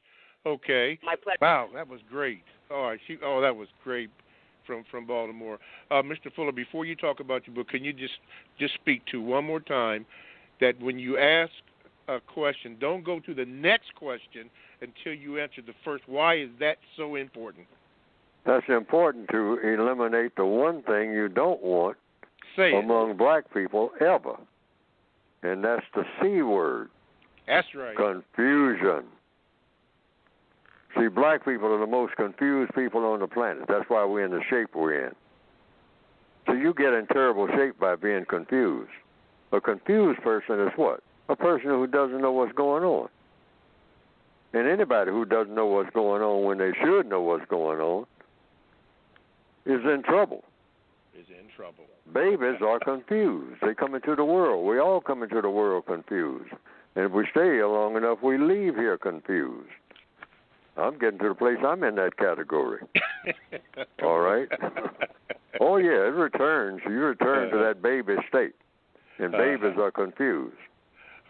Okay. My pleasure. Wow, that was great. All right. That was great from Baltimore. Mr. Fuller, before you talk about your book, can you just speak to one more time that when you ask a question, don't go to the next question until you answer the first. Why is that so important? That's important to eliminate the one thing you don't want among black people ever. And that's the C word. That's right. Confusion. See, black people are the most confused people on the planet. That's why we're in the shape we're in. So you get in terrible shape by being confused. A confused person is what? A person who doesn't know what's going on. And anybody who doesn't know what's going on when they should know what's going on is in trouble. Babies are confused. They come into the world. We all come into the world confused. And if we stay here long enough, we leave here confused. I'm getting to the place I'm in that category. All right? Oh, yeah, it returns. You return to that baby state. And babies are confused.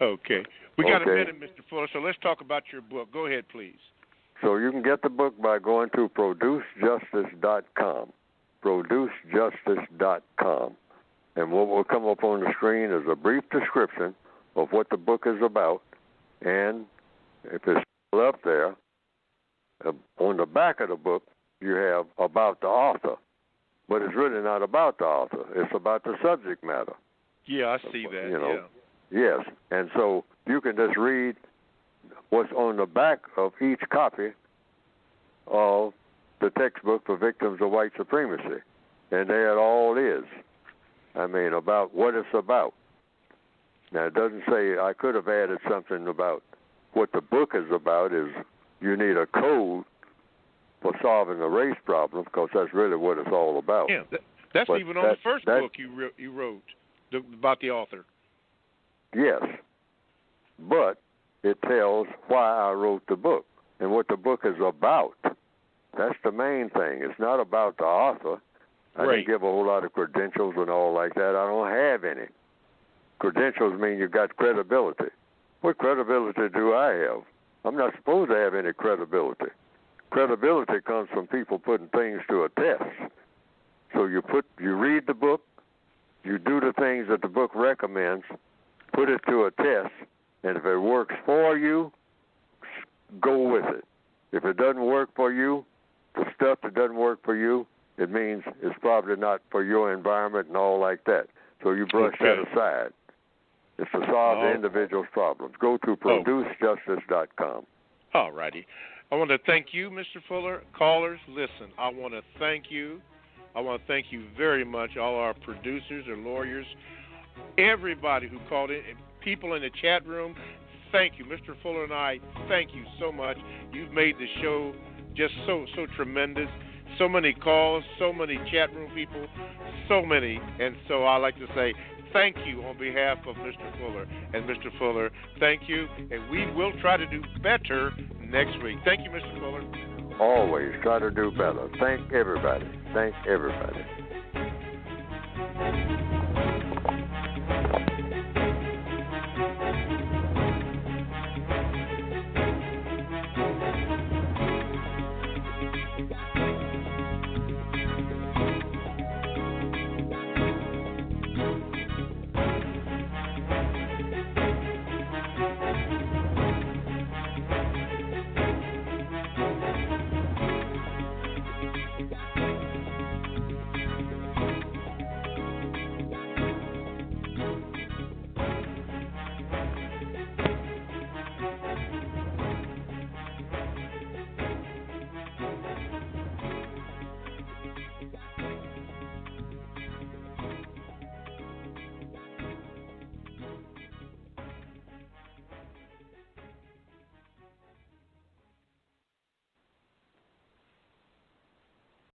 Okay. We got a minute, Mr. Fuller, so let's talk about your book. Go ahead, please. So you can get the book by going to producejustice.com. producejustice.com. And what will come up on the screen is a brief description of what the book is about. And if it's still up there, on the back of the book, you have about the author. But it's really not about the author. It's about the subject matter. Yeah, I see that, Yes. And so you can just read what's on the back of each copy of the textbook for victims of white supremacy. And there it all is. I mean, about what it's about. Now, it doesn't say, I could have added something about what the book is about is you need a code for solving the race problem, because that's really what it's all about. Yeah, that's even on the first book you wrote about the author. Yes, but it tells why I wrote the book and what the book is about. That's the main thing. It's not about the author. I didn't give a whole lot of credentials and all like that. I don't have any. Credentials mean you got credibility. What credibility do I have? I'm not supposed to have any credibility. Credibility comes from people putting things to a test. So you read the book, you do the things that the book recommends, put it to a test, and if it works for you, go with it. If it doesn't work for you, the stuff that doesn't work for you, it means it's probably not for your environment and all like that. So you brush that aside. It's to solve the individual's problems. Go to producejustice.com. All righty. I want to thank you, Mr. Fuller. Callers, listen, I want to thank you. I want to thank you very much, all our producers and lawyers, everybody who called in, and people in the chat room. thank you. Mr. Fuller and I, thank you so much. You've made the show just so tremendous. So many calls, so many chat room people, so many. And so I like to say thank you on behalf of Mr. Fuller. And Mr. Fuller, thank you. And we will try to do better next week. Thank you, Mr. Fuller. Always try to do better. Thank everybody. Thank everybody.